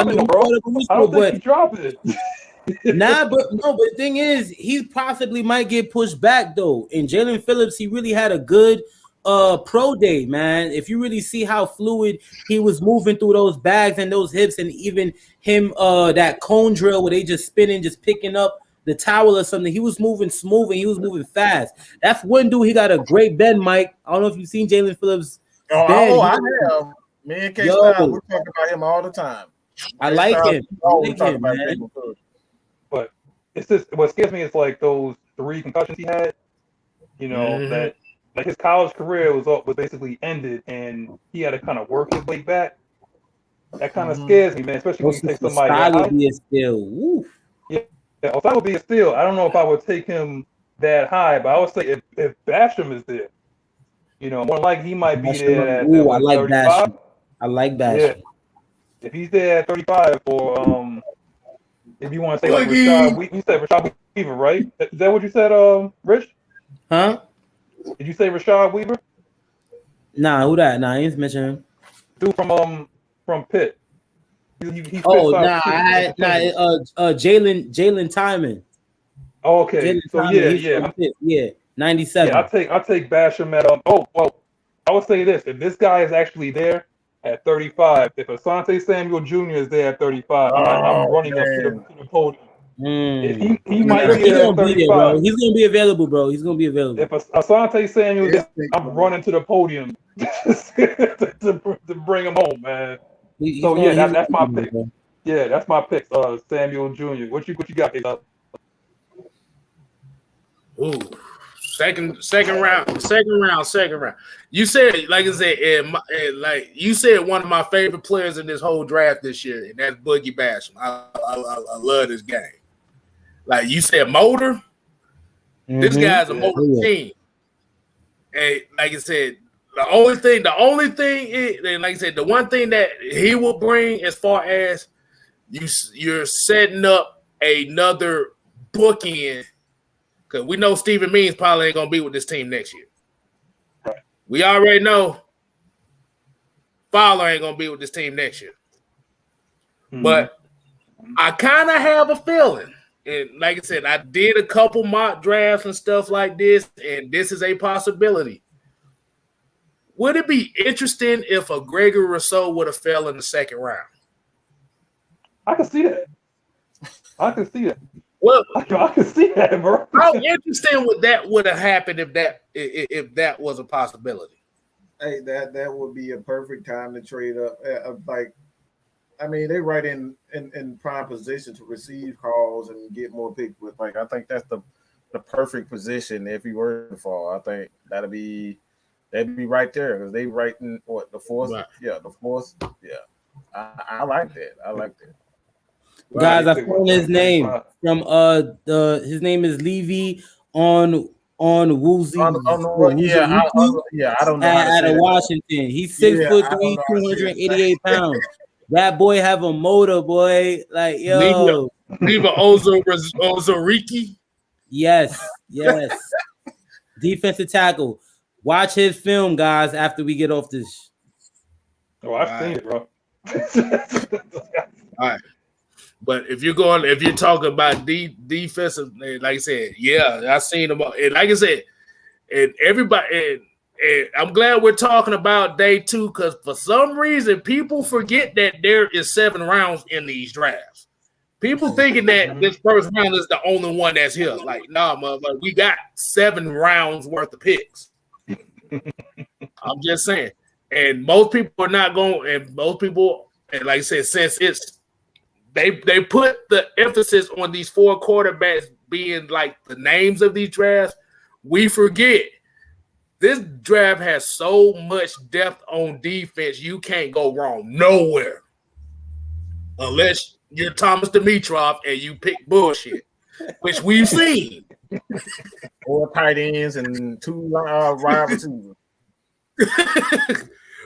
I don't think he dropped it. But the thing is, he possibly might get pushed back though. And Jalen Phillips, he really had a good pro day, man. If you really see how fluid he was moving through those bags and those hips, and even him that cone drill where they just spinning, just picking up the towel or something, he was moving smooth and he was moving fast. That's one dude. He got a great bend, Mike. I don't know if you've seen Jalen Phillips. I have. Me and KSTYLZ, we talk about him all the time. I like him. Man. But it's just, what scares me is like those 3 concussions he had. That like his college career was basically ended, and he had to kind of work his way back. That kind of scares me, man. Especially when you take somebody out. Osai would be a steal. I don't know if I would take him that high, but I would say if Basham is there, more like he might be there at I like 35. Basham. I like Basham. Yeah. If he's there at 35, or if you want to say like Rashad, you said Rashad Weaver, right? Is that what you said, Rich? Huh? Did you say Rashad Weaver? Nah, who that? Nah, I ain't mentioning him. Dude from Pitt. Jalen Tymon. Oh, okay. So yeah, 97. Yeah, I'll take Basham at I would say this: if this guy is actually there at 35, if Asante Samuel Jr. is there at 35, I'm running up to the podium. If he might be there at 35. He's gonna be available, bro. He's gonna be available. If Asante Samuel is there, I'm running to the podium to bring him home, man. That's my pick. Bro. Yeah, that's my pick. Samuel Jr. What you got? Ooh, second round. You said, like I said, like you said, one of my favorite players in this whole draft this year, and that's Boogie Basham. I love this game. Like you said, motor. This guy's a motor team, and like I said. The only thing is, and like I said, the one thing that he will bring as far as you're setting up another bookend, because we know Stephen Means probably ain't gonna be with this team next year. Right. We already know Fowler ain't gonna be with this team next year. But I kind of have a feeling, and like I said, I did a couple mock drafts and stuff like this, and this is a possibility. Would it be interesting if a Gregory Rousseau would have fell in the second round? I can see that. Well, I can see that, bro. How interesting would have happened if that was a possibility? Hey, that would be a perfect time to trade up. They right in prime position to receive calls and get more picks. With I think that's the perfect position if he were to fall. I think that'd be right there because they right in the fourth. Right. Yeah, the fourth. Yeah. I like that. I like that. Guys, I found his name from his name is Levy on Woozy. I don't know how to out say of that. Washington. He's 6'3", 288 pounds. That boy have a motor, boy. Like, yo. Leave Ozoriki. Yes. Defensive tackle. Watch his film, guys, after we get off this. Oh, I've seen it, bro. All right. But if you're talking about defensive, like I said, yeah, I seen them. And like I said, and everybody, and I'm glad we're talking about day 2 because for some reason people forget that there is 7 rounds in these drafts. People thinking that this first round is the only one that's here. Like, nah, motherfucker, we got 7 rounds worth of picks. I'm just saying. And most people are not going, and most people, and like I said, since it's they put the emphasis on these 4 quarterbacks being like the names of these drafts, we forget this draft has so much depth on defense, you can't go wrong nowhere. Unless you're Thomas Dimitroff and you pick bullshit, which we've seen. 4 tight ends and 2 wide receivers.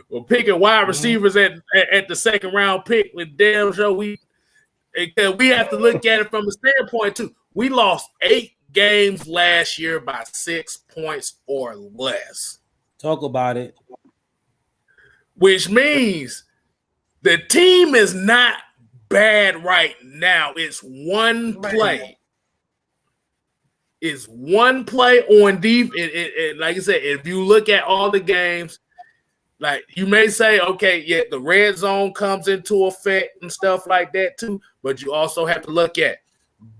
Well, picking wide receivers at the second round pick with damn show we have to look at it from a standpoint too. We lost 8 games last year by 6 points or less. Talk about it. Which means the team is not bad right now. It's one play. It's one play on defense. Like I said, if you look at all the games, like you may say, okay, yeah, the red zone comes into effect and stuff like that too, but you also have to look at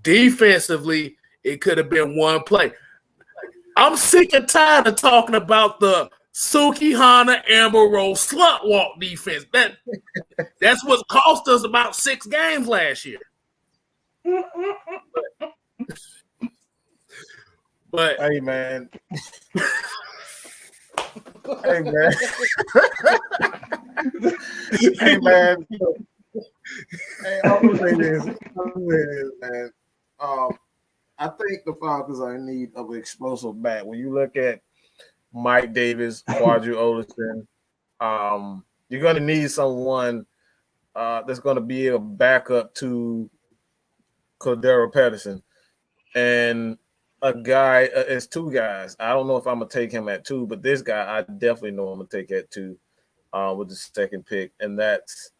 defensively, it could have been one play. I'm sick and tired of talking about the Suki Hana Amber Rose slut walk defense. That's what cost us about 6 games last year. But hey man. Hey man. Hey man. Hey, I'm gonna say this, man. I think the Falcons are in need of an explosive back. When you look at Mike Davis, Quadri Olison, you're gonna need someone that's gonna be a backup to Cordero Patterson. And a guy, it's 2 guys. I don't know if I'm gonna take him at 2, but this guy I definitely know I'm gonna take at 2 with the second pick, and that's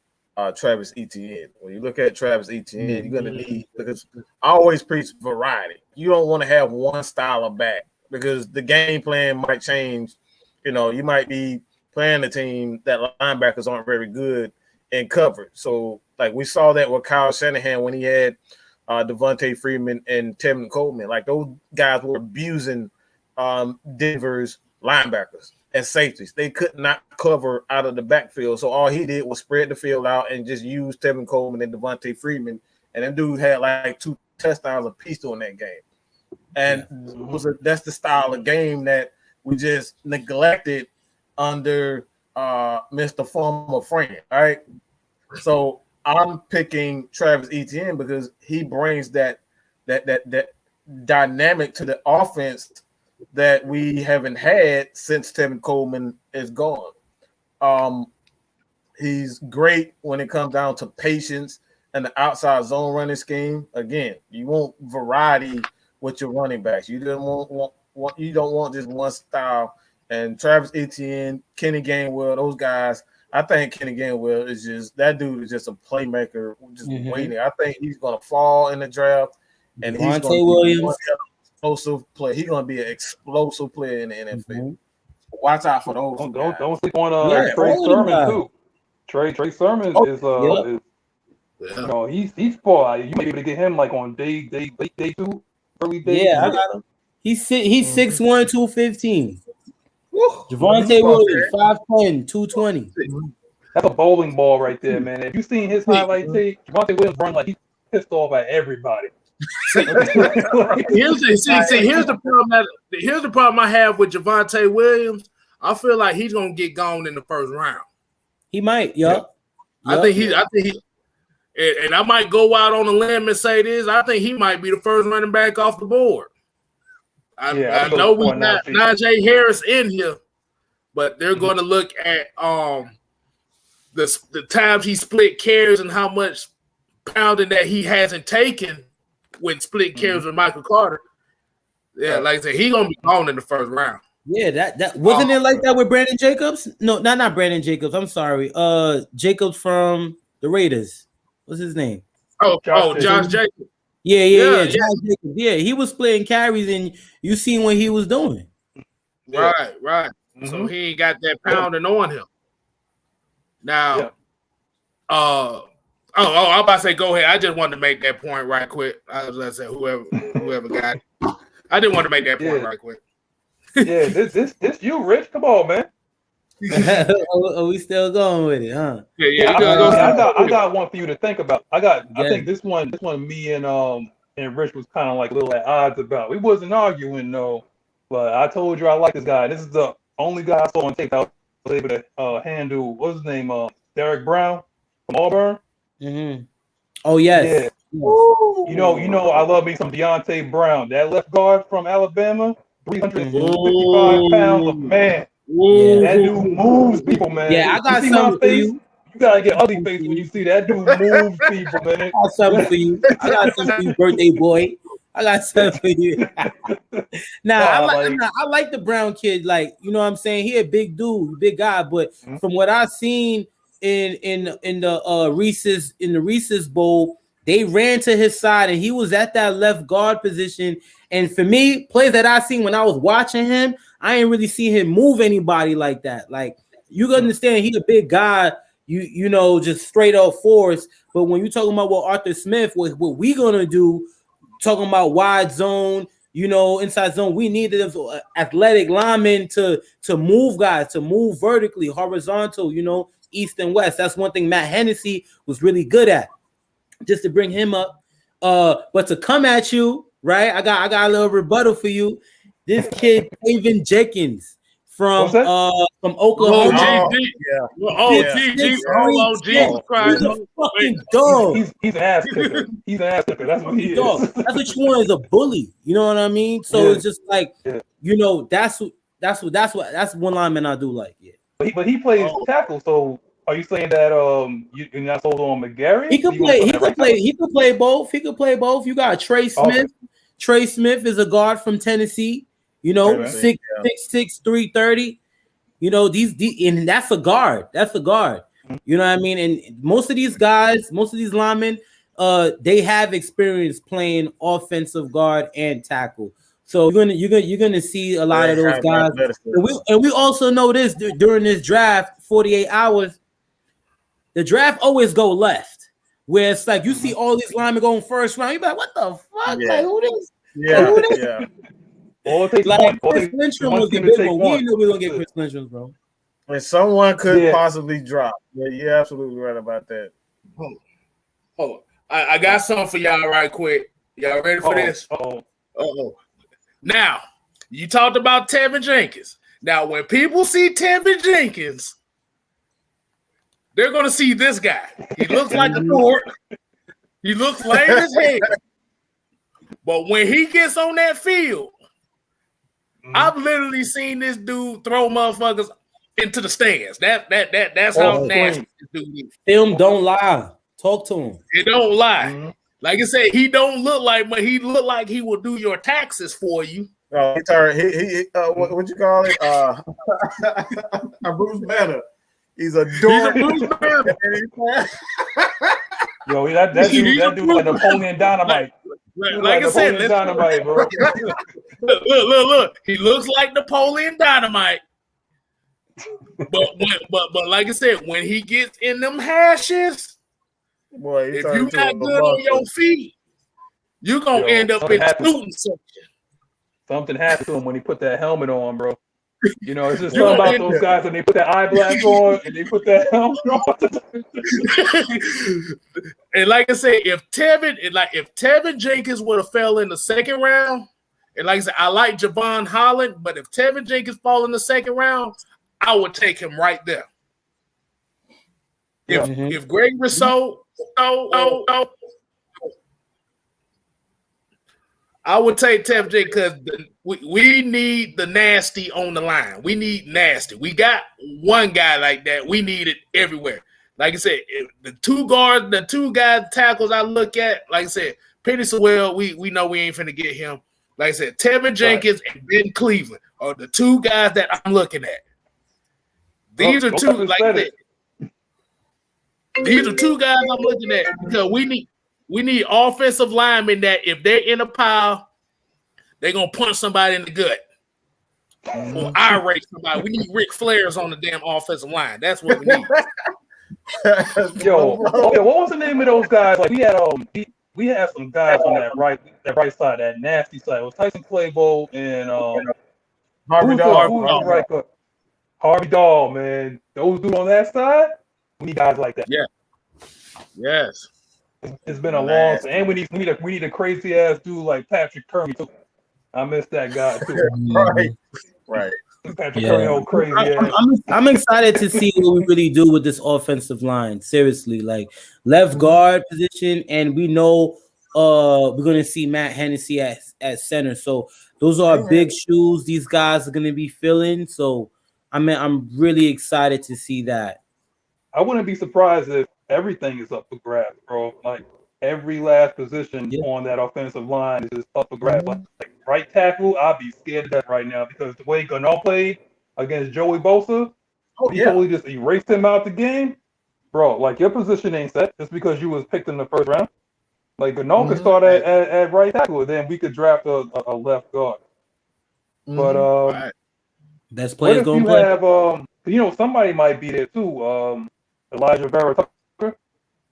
Travis Etienne. When you look at Travis Etienne, you're gonna need, because I always preach variety. You don't want to have one style of back because the game plan might change. You know, you might be playing a team that linebackers aren't very good in coverage. So, like we saw that with Kyle Shanahan when he had Devontae Freeman and Tevin Coleman. Like those guys were abusing Denver's linebackers and safeties. They could not cover out of the backfield. So all he did was spread the field out and just use Tevin Coleman and Devontae Freeman. And them dudes had like 2 touchdowns apiece during that game. And that's the style of game that we just neglected under Mr. Former Friend. All right. So I'm picking Travis Etienne because he brings that dynamic to the offense that we haven't had since Tevin Coleman is gone. He's great when it comes down to patience and the outside zone running scheme. Again, you want variety with your running backs. You don't want just one style. And Travis Etienne, Kenny Gainwell, those guys. I think Kenny Gainwell is just, that dude is just a playmaker, just waiting. I think he's going to fall in the draft, and he's going to be an explosive player. He's going to be an explosive player in the NFL. Watch out for those. Don't sleep on Trey Sermon too. Trey Sermon is you know, he's far. You may be able to get him like on day 2, early day. Yeah, I got him. He's 6'1", 215. Javonte Williams, 5'10", 220. That's a bowling ball right there, man. If you seen his highlight tape, Javonte Williams run like he's pissed off at everybody. Here's the problem. Here's the problem I have with Javonte Williams. I feel like he's gonna get gone in the first round. He might, yeah. I think he, and I might go out on a limb and say this. I think he might be the first running back off the board. I know we got Najee Harris in here, but they're going to look at the times he split carries and how much pounding that he hasn't taken when split carries with Michael Carter. Yeah, like I said, he's gonna be gone in the first round. Yeah, that wasn't it like that with Brandon Jacobs? No, not Brandon Jacobs. I'm sorry. Jacobs from the Raiders. What's his name? Josh Jacobs. Yeah. Josh Jacobs. Yeah, he was splitting carries, and you seen what he was doing. Right. Mm-hmm. So he ain't got that pounding on him. Now, I'm about to say, go ahead. I just wanted to make that point right quick. I was going to say, whoever got it. I didn't want to make that point right quick. Yeah, this you, Rich. Come on, man. Are we still going with it, huh? Yeah. I got one for you to think about. I think this one, me and Rich was kind of like a little at odds about. We wasn't arguing though, but I told you I like this guy. This is the only guy I saw on tape that was able to handle. What's his name? Derek Brown from Auburn. Mm-hmm. Oh yes. Yeah. You know, I love me some Deontay Brown, that left guard from Alabama, 355 pounds of man. Yeah. That dude moves people, man. Yeah, I got something for you. You gotta get ugly face when you see that dude move people, man. I got something for you. Birthday boy. I got something for you. I like the Brown kid. Like, you know what I'm saying? He a big dude, big guy. But from what I've seen in the Reese's Bowl, they ran to his side and he was at that left guard position. And for me, plays that I seen when I was watching him, I ain't really see him move anybody like that. Like, you gotta understand, he's a big guy, you know, just straight up force. But when you talking about what Arthur Smith, what we gonna do, talking about wide zone, you know, inside zone, we needed an athletic lineman to move guys, to move vertically, horizontal, you know, east and west. That's one thing Matt Hennessy was really good at. Just to bring him up, but to come at you, right? I got a little rebuttal for you. This kid, Taven Jenkins from Oklahoma. Jesus Christ! He's a fucking dog. He's an ass kicker. He's an ass kicker. That's what he is. That's what you want is a bully. You know what I mean? So it's just like, you know, that's one lineman I do like. Yeah, but he plays tackle, so. Are you saying that you're not sold on McGarry? He could play both. He could play both. You got Trey Smith. Okay. Trey Smith is a guard from Tennessee. You know, 6'6", 330. You know, these and that's a guard. That's a guard. You know what I mean? And most of these guys, most of these linemen, they have experience playing offensive guard and tackle. So you're gonna see a lot of those guys. And we also know this during this draft, 48 hours. The draft always go left, where it's like you see all these linemen going first round. You're like, what the fuck? Yeah. Like, who this? Yeah. Like Chris Lindstrom was the big one. We didn't know we were gonna get Chris Lindstrom, bro. And someone could possibly drop. Yeah, you're absolutely right about that. I got something for y'all right quick. Y'all ready for this? Now, you talked about Tevin Jenkins. Now, when people see Tevin Jenkins, they're going to see this guy. He looks like a dork. He looks lame as hell. But when he gets on that field, I've literally seen this dude throw motherfuckers into the stands. That's how nasty this dude is. Film don't lie. Talk to him. It don't lie. Like I said, he don't look like, but he look like he will do your taxes for you. What you call it? A Bruce Banner. He's a dork. Yo, that dude like Napoleon Dynamite. Like I said, Dynamite, bro. Look. He looks like Napoleon Dynamite. But like I said, when he gets in them hashes, boy, if you're not good on your feet, you're gonna end up in student section. Something happened to him when he put that helmet on, bro. You know, it's just something about those guys when they put that eyeglass on and they put that helmet on. And like I said, if Tevin Jenkins would have fell in the second round, and like I said, I like Javon Holland, but if Tevin Jenkins fall in the second round, I would take him right there. If Greg Rousseau, I would take Tef J because we need the nasty on the line. We need nasty. We got one guy like that. We need it everywhere. Like I said, the two guys tackles I look at, like I said, Penny Sewell, we know we ain't finna get him. Like I said, Tevin Jenkins and Ben Cleveland are the two guys that I'm looking at. These are two, like I said, these are two guys I'm looking at because we need offensive linemen that if they're in a pile, they're gonna punch somebody in the gut or irate somebody. We need Ric Flairs on the damn offensive line. That's what we need. What was the name of those guys? Like we had some guys on that right side, that nasty side. It was Tyson Claybo and Harvey Dahl. Harvey Dahl, man. Those dudes on that side, we need guys like that. Yeah. Yes. It's been a long time, and we need a crazy ass dude like Patrick Curry too. I miss that guy too. Right. Patrick Curry, old crazy ass. I'm excited to see what we really do with this offensive line. Seriously, like left guard position, and we know we're gonna see Matt Hennessy at center. So those are big shoes these guys are gonna be filling. So I'm really excited to see that. I wouldn't be surprised if everything is up for grabs, bro. Like every last position on that offensive line is just up for grabs. Like right tackle, I'd be scared of that right now because the way Gano played against Joey Bosa, he totally just erased him out the game. Bro, like your position ain't set just because you was picked in the first round. Like Gano could start at right tackle, and then we could draft a left guard. But best players going to play. Have somebody might be there too. Elijah Vera Tucker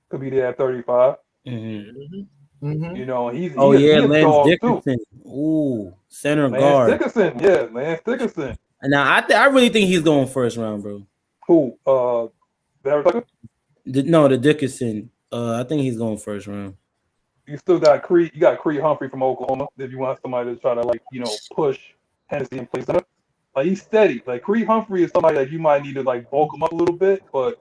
could be there at 35. Mm-hmm. You know, he's Lance Dickerson. Too. Ooh, center guard. Lance Dickerson. Now I really think he's going first round, bro. Who? Vera Tucker? The Dickerson. I think he's going first round. You still got Creed. You got Creed Humphrey from Oklahoma. If you want somebody to try to push Hennessy and play center, like he's steady. Like Creed Humphrey is somebody that you might need to bulk him up a little bit, but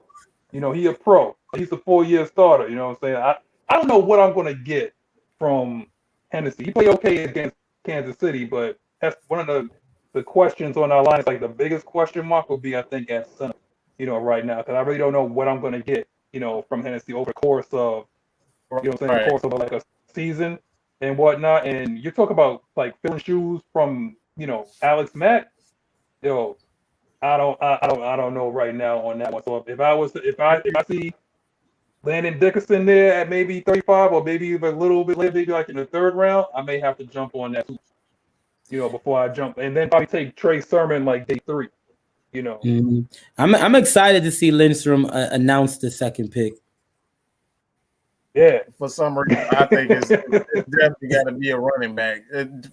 he a pro. He's a 4-year starter. You know what I'm saying? I don't know what I'm going to get from Hennessy. He played okay against Kansas City, but that's one of the questions on our line. It's like the biggest question mark will be, I think, at center, right now, because I really don't know what I'm going to get, from Hennessy over the course of, the course of a season and whatnot. And you talk about filling shoes from, Alex Mack. I don't know right now on that one. So if I see Landon Dickerson there at maybe 35 or maybe even a little bit later, maybe in the third round, I may have to jump on that, before I jump, and then probably take Trey Sermon day 3. I'm excited to see Lindstrom announce the second pick. Yeah, for some reason, I think it's definitely got to be a running back.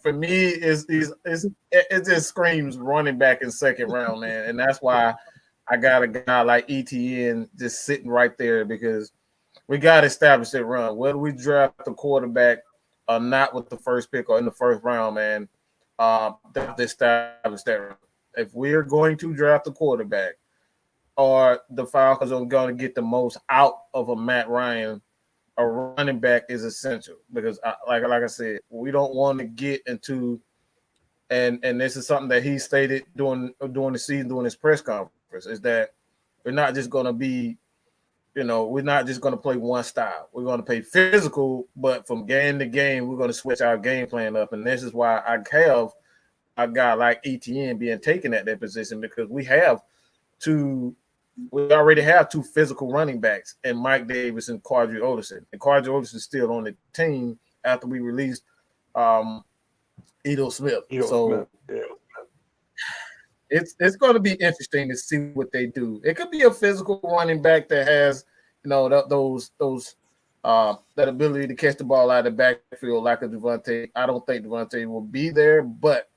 For me, it just screams running back in second round, man, and that's why I got a guy like ETN just sitting right there because we got to establish that run. Whether we draft a quarterback or not with the first pick or in the first round, man, to establish that run. If we're going to draft a quarterback or the Falcons are going to get the most out of a Matt Ryan, a running back is essential because, like I said, we don't want to get into, and this is something that he stated during the season, during his press conference, is that we're not just going to be, we're not just going to play one style. We're going to play physical, but from game to game, we're going to switch our game plan up, and this is why I have a guy like ETN being taken at that position because we already have 2 physical running backs and Mike Davis and Quadri Olison. And Quadri Olison is still on the team after we released Edo Smith. It's going to be interesting to see what they do. It could be a physical running back that has, that ability to catch the ball out of the backfield like a Devontae. I don't think Devontae will be there, but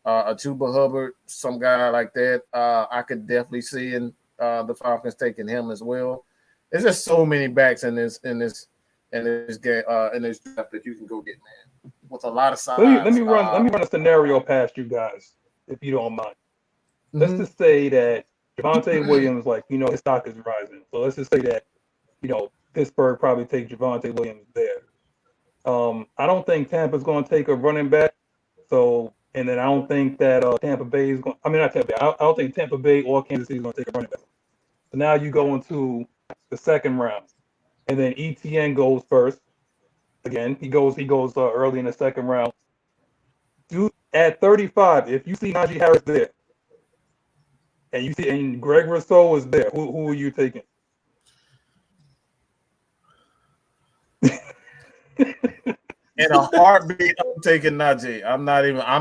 a Chuba Hubbard, some guy like that, I could definitely see in the Falcons taking him as well. There's just so many backs in this game in this draft that you can go get, man. With a lot of size. Let me run a scenario past you guys, if you don't mind. Let's just say that Javonte Williams, like, his stock is rising. So let's just say that, Pittsburgh probably take Javonte Williams there. I don't think Tampa's going to take a running back. So, and then I don't think that Tampa Bay is going. I mean, not Tampa Bay. I don't think Tampa Bay or Kansas City is going to take a running back. So now you go into the second round, and then ETN goes first. Again, he goes early in the second round. At 35, if you see Najee Harris there, and Greg Rousseau is there, who are you taking? In a heartbeat, I'm taking Najee. I'm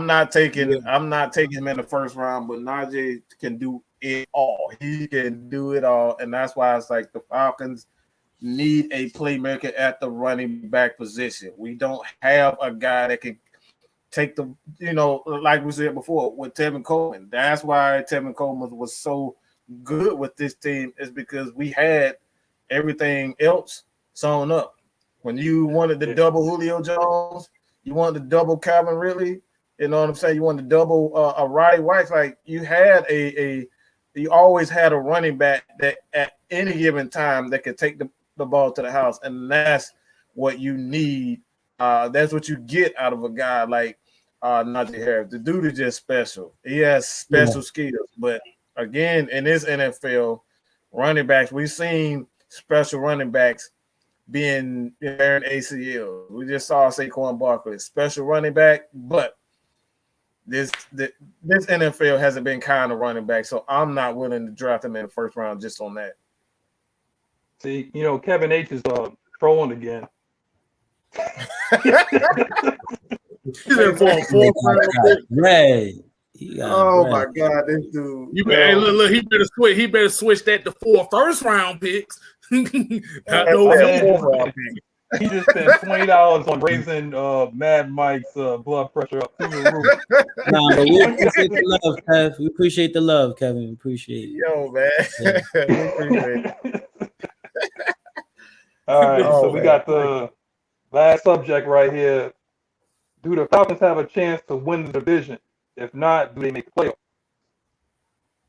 not taking him in the first round, but Najee can do it all. He can do it all, and that's why it's like the Falcons need a playmaker at the running back position. We don't have a guy that can take the, like we said before with Tevin Coleman. That's why Tevin Coleman was so good with this team, is because we had everything else sewn up. When you wanted the double Julio Jones, you wanted the double Calvin Ridley, you know what I'm saying? You wanted the double a Roddy White. Like, you had you always had a running back that at any given time that could take the ball to the house, and that's what you need. That's what you get out of a guy like Najee Harris. The dude is just special. He has special skills. But again, in this NFL, running backs, we've seen special running backs being wearing ACL. We just saw Saquon Barkley, special running back, but this NFL hasn't been kind of running back, so I'm not willing to draft him in the first round just on that. See, Kevin H is trolling again. He's in for a fourth round. Right. Oh my God, this dude! Hey, look, he better switch that to 4 first-round picks. He just spent $20 on raising Mad Mike's blood pressure up through the roof. But we appreciate the love, Kev. We appreciate the love, Kevin. We appreciate it. Yo, man. Yeah. We appreciate it. All right, so we got the last subject right here. Do the Falcons have a chance to win the division? If not, do they make the playoffs?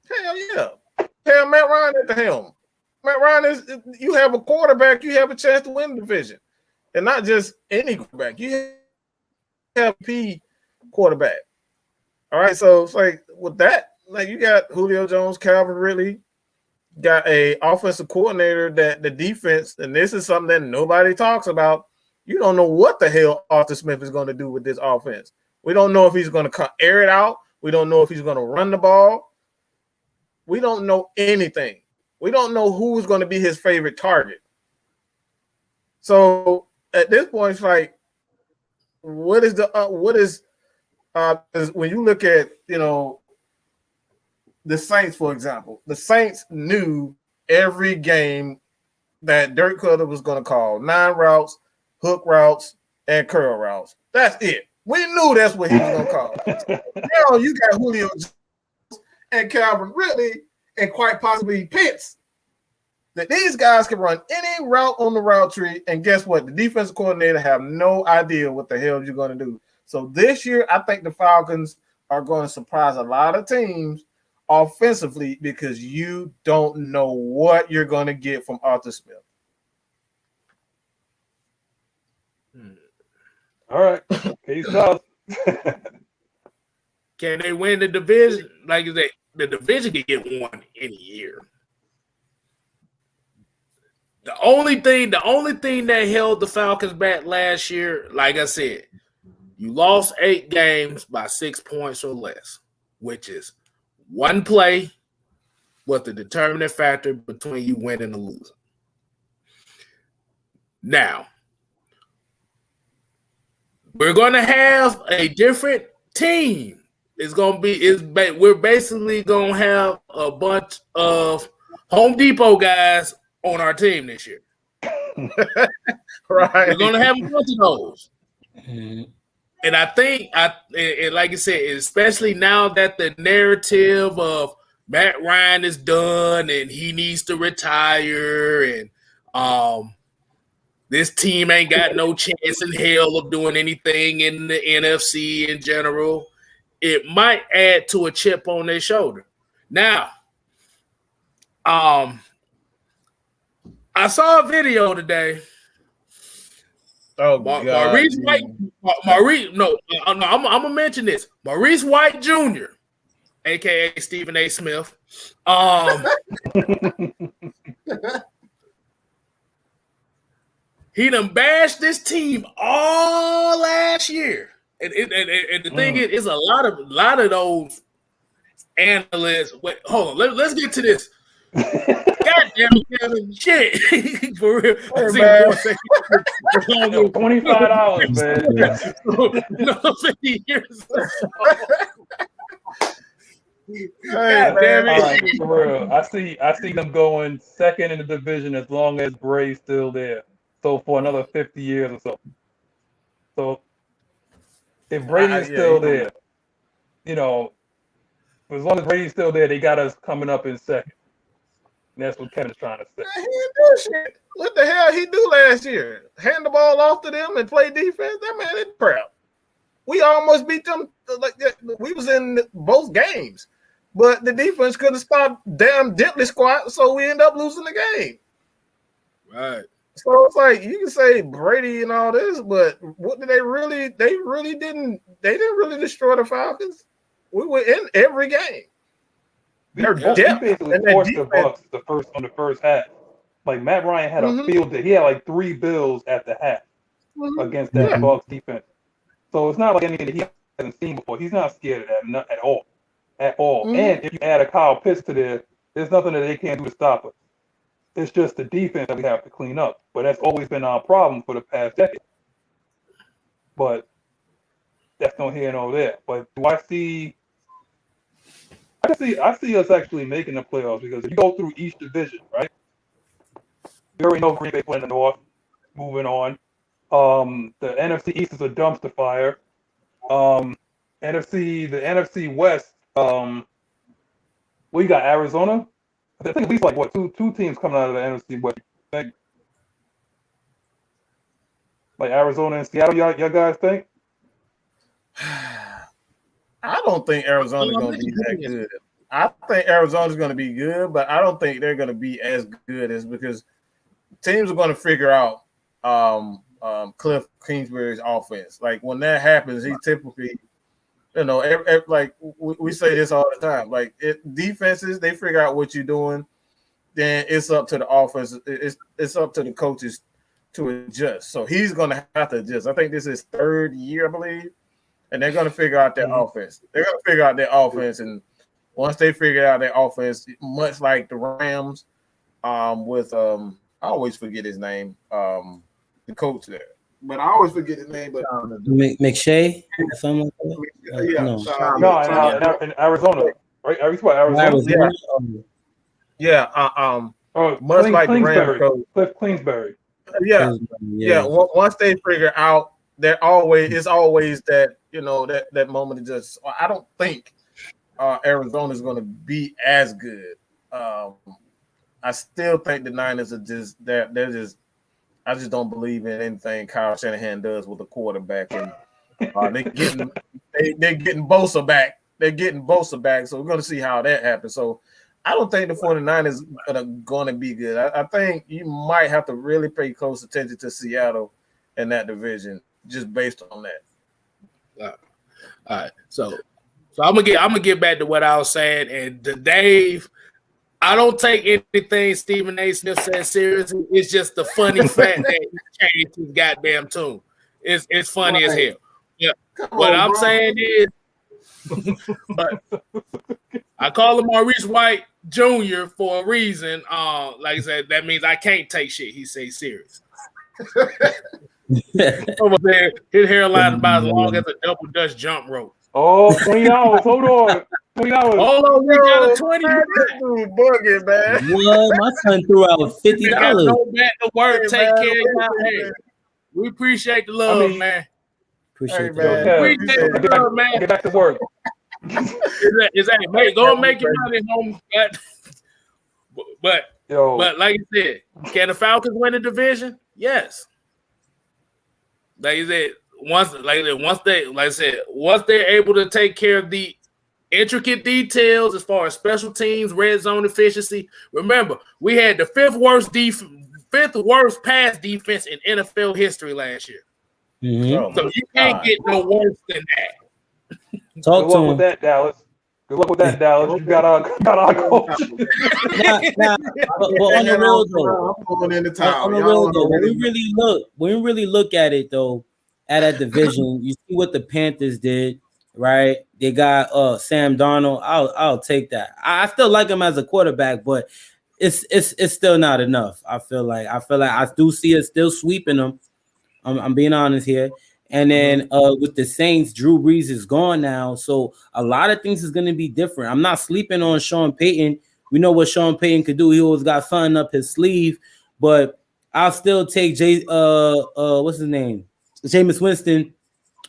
Hell yeah. Hell, Matt Ryan at the helm. Matt Ryan is, you have a quarterback, you have a chance to win the division. And not just any quarterback. You have a quarterback. All right, so it's like with that, like you got Julio Jones, Calvin Ridley, got a offensive coordinator that the defense, and this is something that nobody talks about. You don't know what the hell Arthur Smith is going to do with this offense. We don't know if he's going to air it out. We don't know if he's going to run the ball. We don't know anything. We don't know who's going to be his favorite target. So at this point, it's like, when you look at, the Saints, for example, the Saints knew every game that Dirk Cutter was going to call 9 routes, hook routes, and curl routes. That's it. We knew that's what he was going to call. Now you got Julio Jones and Calvin Ridley and quite possibly Pitts. That these guys can run any route on the route tree, and guess what? The defensive coordinator have no idea what the hell you're going to do. So this year, I think the Falcons are going to surprise a lot of teams offensively because you don't know what you're going to get from Arthur Smith. All right. KSTYLZ. Can they win the division? Like the division can get won any year. The only thing that held the Falcons back last year, like I said, you lost 8 games by 6 points or less, which is one play was the determining factor between you winning and losing. Now, we're going to have a different team. We're basically going to have a bunch of Home Depot guys on our team this year. Right. We're going to have a bunch of those. Mm-hmm. And I think, like I said, especially now that the narrative of Matt Ryan is done and he needs to retire and this team ain't got no chance in hell of doing anything in the NFC in general, it might add to a chip on their shoulder. Now, I saw a video today. Oh, Maurice White. I'm gonna mention this. Maurice White Jr., aka Stephen A. Smith. He done bashed this team all last year, and the thing is, a lot of those analysts. Wait, hold on. Let's get to this. God damn it, Kevin. Shit. For real. $25, man. No, 50 years. God damn it. For real. I see them going second in the division as long as Brady's still there. So for another 50 years or so. So if Brady's still there, as long as Brady's still there, they got us coming up in second. And that's what Kevin's trying to say. He didn't do shit. What the hell he do last year? Hand the ball off to them and play defense? That man is proud. We almost beat them. We was in both games. But the defense couldn't stop damn Dipley squad, so we end up losing the game. Right. So it's like you can say Brady and all this, but what did they really didn't really destroy the Falcons. We were in every game. They basically forced the Bucs the first half. Like Matt Ryan had a field day. He had like 3 bills at the half against that Bucs defense. So it's not like anything that he hasn't seen before. He's not scared of that at all. And if you add a Kyle Pitts to there, there's nothing that they can't do to stop us. It's just the defense that we have to clean up. But that's always been our problem for the past decade. But that's no here nor there. But do I see us actually making the playoffs, because if you go through each division, right? We already know Green Bay playing the North. Moving on. The NFC East is a dumpster fire. The NFC West, we got Arizona. I think at least like two teams coming out of the NFC West. Like Arizona and Seattle, y'all guys think? I don't think Arizona's going to be that good. I think Arizona's going to be good, but I don't think they're going to be as good as, because teams are going to figure out Cliff Kingsbury's offense. Like when that happens, he typically, like we say this all the time. Like defenses, they figure out what you're doing. Then it's up to the offense. It's up to the coaches to adjust. So he's going to have to adjust. I think this is 3rd year, I believe. And they're going to figure out their offense. They're going to figure out their offense. And once they figure out their offense, much like the Rams with I always forget his name, the coach there. But I always forget his name. But McShay or something like that? In Arizona. Right? Are you talking Arizona? Much like the Rams coach. Cliff Kingsbury. Yeah. Once they figure out, it's always that, that moment of just. I don't think Arizona is going to be as good. I still think the Niners are just they're just. I just don't believe in anything Kyle Shanahan does with a quarterback, and they're getting Bosa back. They're getting Bosa back, so we're going to see how that happens. So I don't think the 49ers are going to be good. I think you might have to really pay close attention to Seattle in that division, just based on that. All right. So I'm gonna get back to what I was saying, and Dave. I don't take anything Stephen A. Smith says seriously. It's just the funny fact that he changed his goddamn tune. It's funny as hell. Yeah. What I'm saying is, but I call him Maurice White Jr. for a reason. Like I said, that means I can't take shit he says serious. Over there, his hairline is about as long as a double Dutch jump rope. Oh, $20. Hold on. $20. Hold on, we got a 20. Bugging, man. What? My son threw out $50. Go back to work. Take care of y'all. Hey, we appreciate the love, man. Appreciate the love, man. Get back to work. Hey, go and make your money home. But like you said, can the Falcons win the division? Yes. Like you said, once they're able to take care of the intricate details as far as special teams, red zone efficiency. Remember, we had the fifth worst pass defense in NFL history last year. Mm-hmm. So you can't get no worse than that. Good luck with that, Dallas. Good luck with that, Dallas. You got our coach. But on the real though, on the real though, when we really look at it though, at that division, you see what the Panthers did, right? They got Sam Darnold. I'll take that. I still like him as a quarterback, but it's still not enough. I feel like I do see us still sweeping them. I'm being honest here. And then with the Saints, Drew Brees is gone now. So a lot of things is going to be different. I'm not sleeping on Sean Payton. We know what Sean Payton could do. He always got something up his sleeve. But I'll still take what's his name? Jameis Winston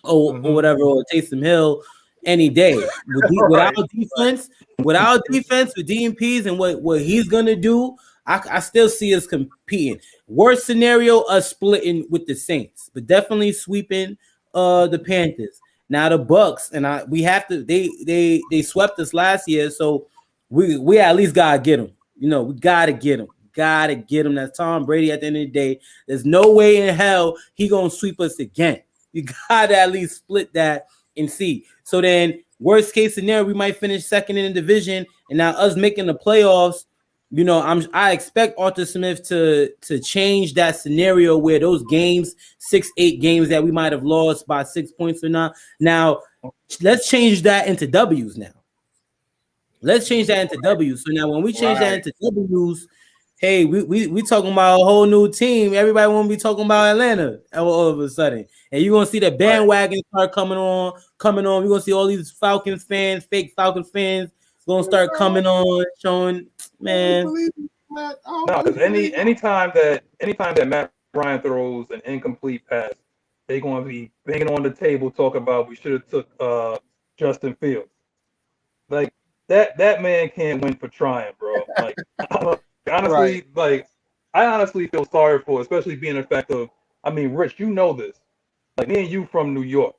or whatever, or Taysom Hill any day. With our defense, with DMPs and what he's going to do, I still see us competing. Worst scenario, us splitting with the Saints, but definitely sweeping the Panthers. Now the Bucks, and we have to. They swept us last year, so we at least gotta get them. You know, we gotta get them. Gotta get them. That's Tom Brady. At the end of the day, there's no way in hell he gonna sweep us again. You gotta at least split that and see. So then, worst case scenario, we might finish second in the division, and now us making the playoffs. You know, I expect Arthur Smith to change that scenario where those games, 6-8 games that we might have lost by 6 points or not. Now, let's change that into W's now. Let's change that into W's. So now when we change that into W's, hey, we talking about a whole new team. Everybody won't be talking about Atlanta all of a sudden. And you're gonna see the bandwagon start coming on. We're gonna see all these Falcons fans, fake Falcons fans, gonna start coming on, showing, man. No, because anytime that Matt Ryan throws an incomplete pass, they're gonna be banging on the table talking about we should have took Justin Fields. Like that man can't win for trying, bro. Like honestly, I honestly feel sorry for, especially being the fact of, I mean, Rich, you know this. Like me and you from New York.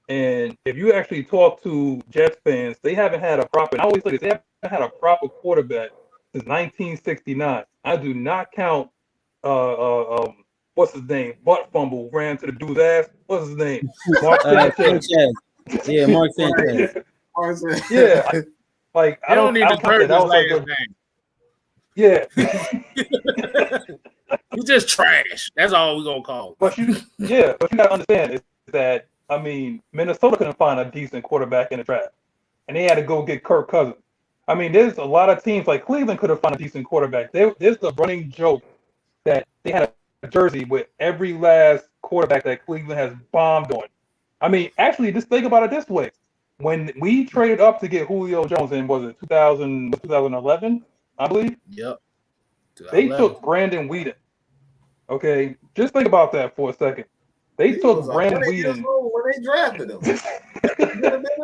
And if you actually talk to Jets fans, they haven't had a proper, I always say this, they haven't had a proper quarterback since 1969. I do not count what's his name? Butt fumble ran to the dude's ass. What's his name? Mark Sanchez. Yeah, Mark Sanchez. Yeah. Like I don't even hurt his last name. Yeah. He's just trash. That's all we're gonna call him. But you gotta understand is that, I mean, Minnesota couldn't find a decent quarterback in the draft, and they had to go get Kirk Cousins. I mean, there's a lot of teams like Cleveland could have found a decent quarterback. There's the running joke that they had a jersey with every last quarterback that Cleveland has bombed on. I mean, actually, just think about it this way. When we traded up to get Julio Jones in, was it 2011, I believe? Yep. They took Brandon Whedon. Okay, just think about that for a second. They took Brandon Whedon when they drafted him.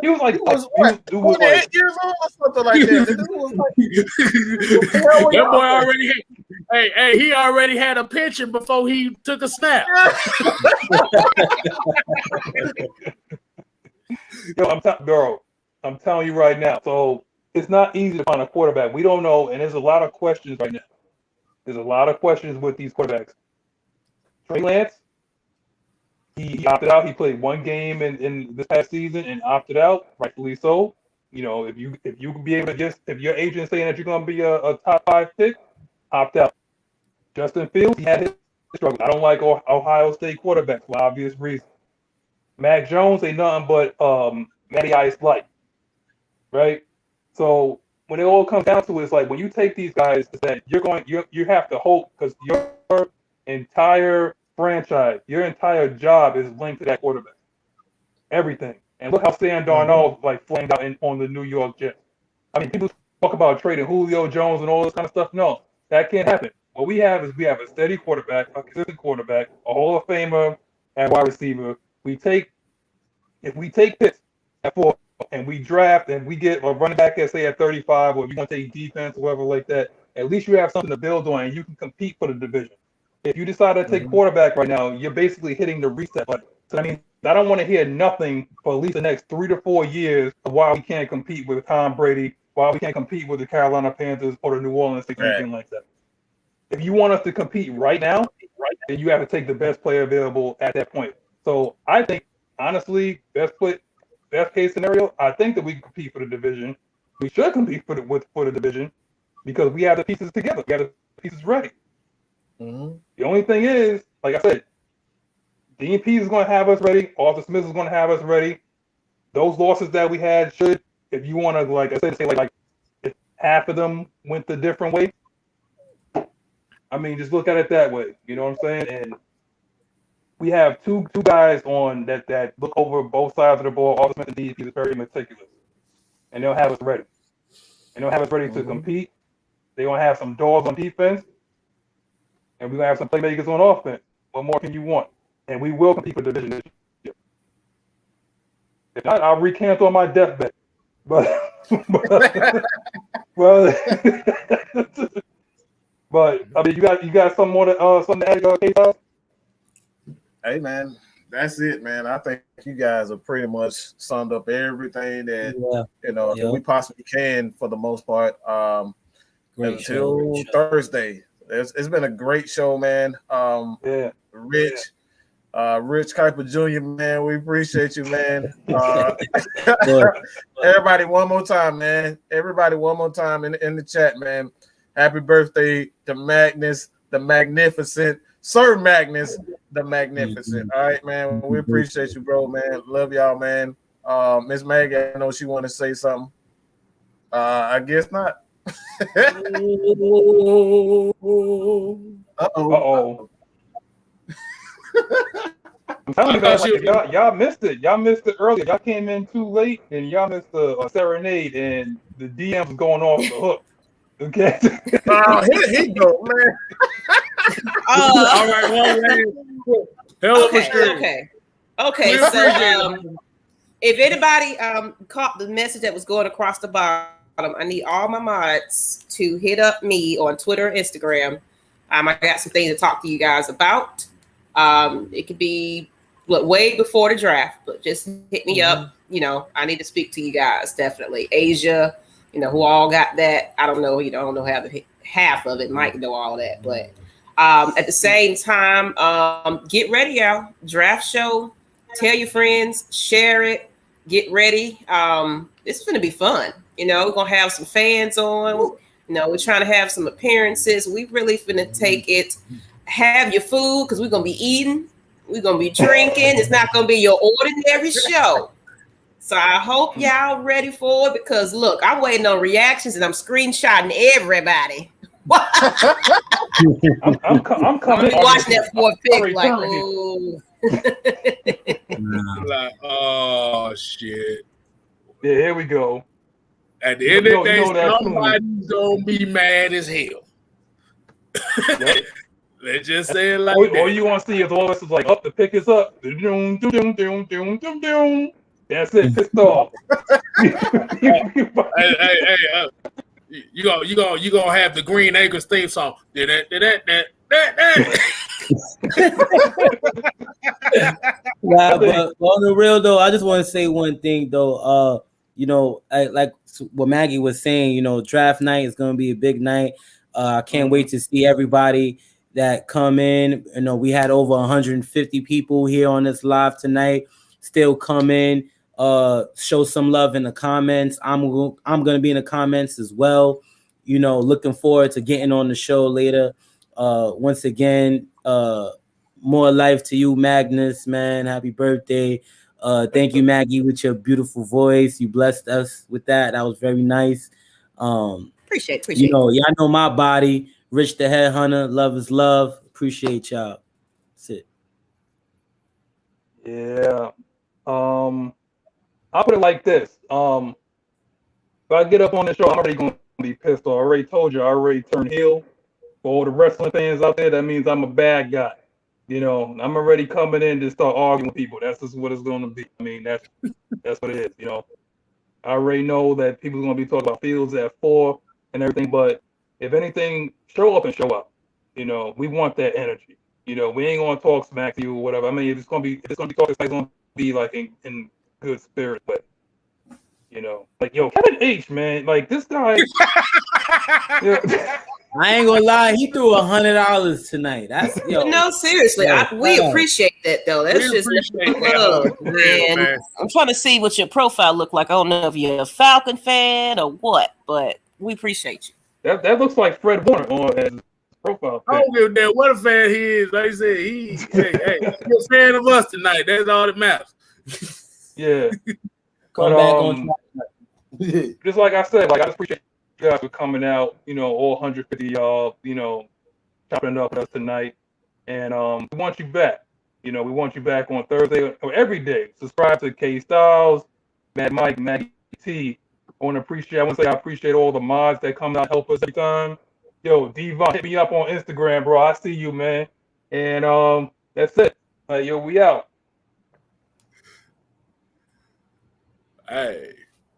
He was like, he was 28 years old or something like that. That boy already had, he already had a pension before he took a snap. Yo, I'm telling you right now. So it's not easy to find a quarterback. We don't know, and there's a lot of questions right now. There's a lot of questions with these quarterbacks. Trey Lance, he opted out. He played one game in this past season and opted out, rightfully so. You know, if you can be able to if your agent's saying that you're going to be a top 5 pick, opt out. Justin Fields, he had his struggles. I don't like Ohio State quarterbacks for obvious reasons. Mac Jones ain't nothing but Matty Ice light, right? So when it all comes down to it, it's like when you take these guys, it's that you have to hope, because your entire franchise, your entire job is linked to that quarterback. Everything. And look how Sam Darnold flamed out on the New York Jets. I mean, people talk about trading Julio Jones and all this kind of stuff. No, that can't happen. What we have is a steady quarterback, a consistent quarterback, a Hall of Famer at wide receiver. If we take Pitts at 4 and we draft and we get a running back at, say, at 35, or if you want to take defense or whatever like that, at least you have something to build on and you can compete for the division. If you decide to take quarterback right now, you're basically hitting the reset button. So I mean, I don't want to hear nothing for at least the next 3 to 4 years of why we can't compete with Tom Brady, why we can't compete with the Carolina Panthers or the New Orleans Saints, or anything like that. If you want us to compete right now, then you have to take the best player available at that point. So I think, honestly, best case scenario, I think that we can compete for the division. We should compete for the division because we have the pieces together. We have the pieces ready. Mm-hmm. The only thing is, like I said, DNP is going to have us ready. Arthur Smith is going to have us ready. Those losses that we had should, if you want to, like I said, say like if half of them went the different way. I mean, just look at it that way. You know what I'm saying? And we have two guys on that look over both sides of the ball. Arthur Smith and DNP is very meticulous, and they'll have us ready. And they'll have us ready to compete. They're going to have some dogs on defense, and we're going to have some playmakers on offense. What more can you want? And we will compete for the division this year. If not, I'll recant on my deathbed. But I mean, you got some more something to add, KSTYLZ? Hey man, that's it, man. I think you guys have pretty much summed up everything that that we possibly can for the most part. Great show. Thursday. It's been a great show, man. Rich Kuiper Jr., man, we appreciate you, man. Everybody, one more time, man. Everybody, one more time in the chat, man. Happy birthday to Magnus, the Magnificent, Sir Magnus, the Magnificent. All right, man. We appreciate you, bro, man. Love y'all, man. Miss Maggie, I know she want to say something. I guess not. Uh-oh. I'm telling you guys, y'all missed it. Y'all missed it earlier. Y'all came in too late, and y'all missed a serenade, and the DM's going off the hook. Okay. Here he go, man. All right, well, hell of a stream. Okay. So, if anybody caught the message that was going across the bottom, I need all my mods to hit up me on Twitter or Instagram. I got some things to talk to you guys about. It could be way before the draft, but just hit me up. You know, I need to speak to you guys, definitely. Asia, who all got that. I don't know, I don't know half of it. Mike know all that, but at the same time, get ready, y'all. Draft show. Tell your friends, share it, get ready. This is going to be fun. We're going to have some fans on. We're trying to have some appearances. We really finna take it. Have your food because we're going to be eating. We're going to be drinking. It's not going to be your ordinary show. So I hope y'all ready for it because, look, I'm waiting on reactions and I'm screenshotting everybody. I'm coming. I'm watching that fourth pick like, ooh. Like, oh, shit. Yeah, here we go. At the end of the day, somebody's going to be mad as hell. Yep. Let's just say it like that. All you want to see is all this is like, the pick is up. That's it, pissed off. Hey, you gonna have the Green Acres theme song. Nah, but on the real though, I just want to say one thing though. Like what Maggie was saying, draft night is gonna be a big night. I can't wait to see everybody that come in. We had over 150 people here on this live tonight. Still come in. Show some love in the comments. I'm gonna be in the comments as well. Looking forward to getting on the show later. Once again, more life to you, Magnus, man. Happy birthday. Thank you, Maggie, with your beautiful voice. You blessed us with that. That was very nice. Appreciate. Y'all know my body. Rich the Headhunter. Love is love. Appreciate y'all. That's it. Yeah. I'll put it like this. If I get up on the show, I'm already going to be pissed off. I already told you, I already turned heel. For all the wrestling fans out there, that means I'm a bad guy. I'm already coming in to start arguing with people. That's just what it's going to be. I mean, that's what it is. I already know that people are going to be talking about Fields at 4 and everything. But if anything, show up and show out. We want that energy. You know, we ain't gonna talk smack to you or whatever. I mean, if it's gonna be talking smack, it's gonna be like in good spirit, but you know, like yo, Kevin H, man, like this guy. I ain't gonna lie, he threw $100 tonight. That's no, seriously, we appreciate that though. That's just love, man. I'm trying to see what your profile look like. I don't know if you're a Falcon fan or what, but we appreciate you. That looks like Fred Warner on his profile. I don't give a damn what a fan he is. Like I said, he's a fan of us tonight. That's all that matters. Yeah. Come back on track. Just like I said, like I just appreciate you guys for coming out, you know, all 150 y'all, you know, chopping it up with us tonight. And we want you back. You know, we want you back on Thursday or every day. Subscribe to KSTYLZ, Mad Mike, Maggie T. I want to say I appreciate all the mods that come out and help us every time. Yo, Devon, hit me up on Instagram, bro. I see you, man. And that's it. Yo, we out. Hey.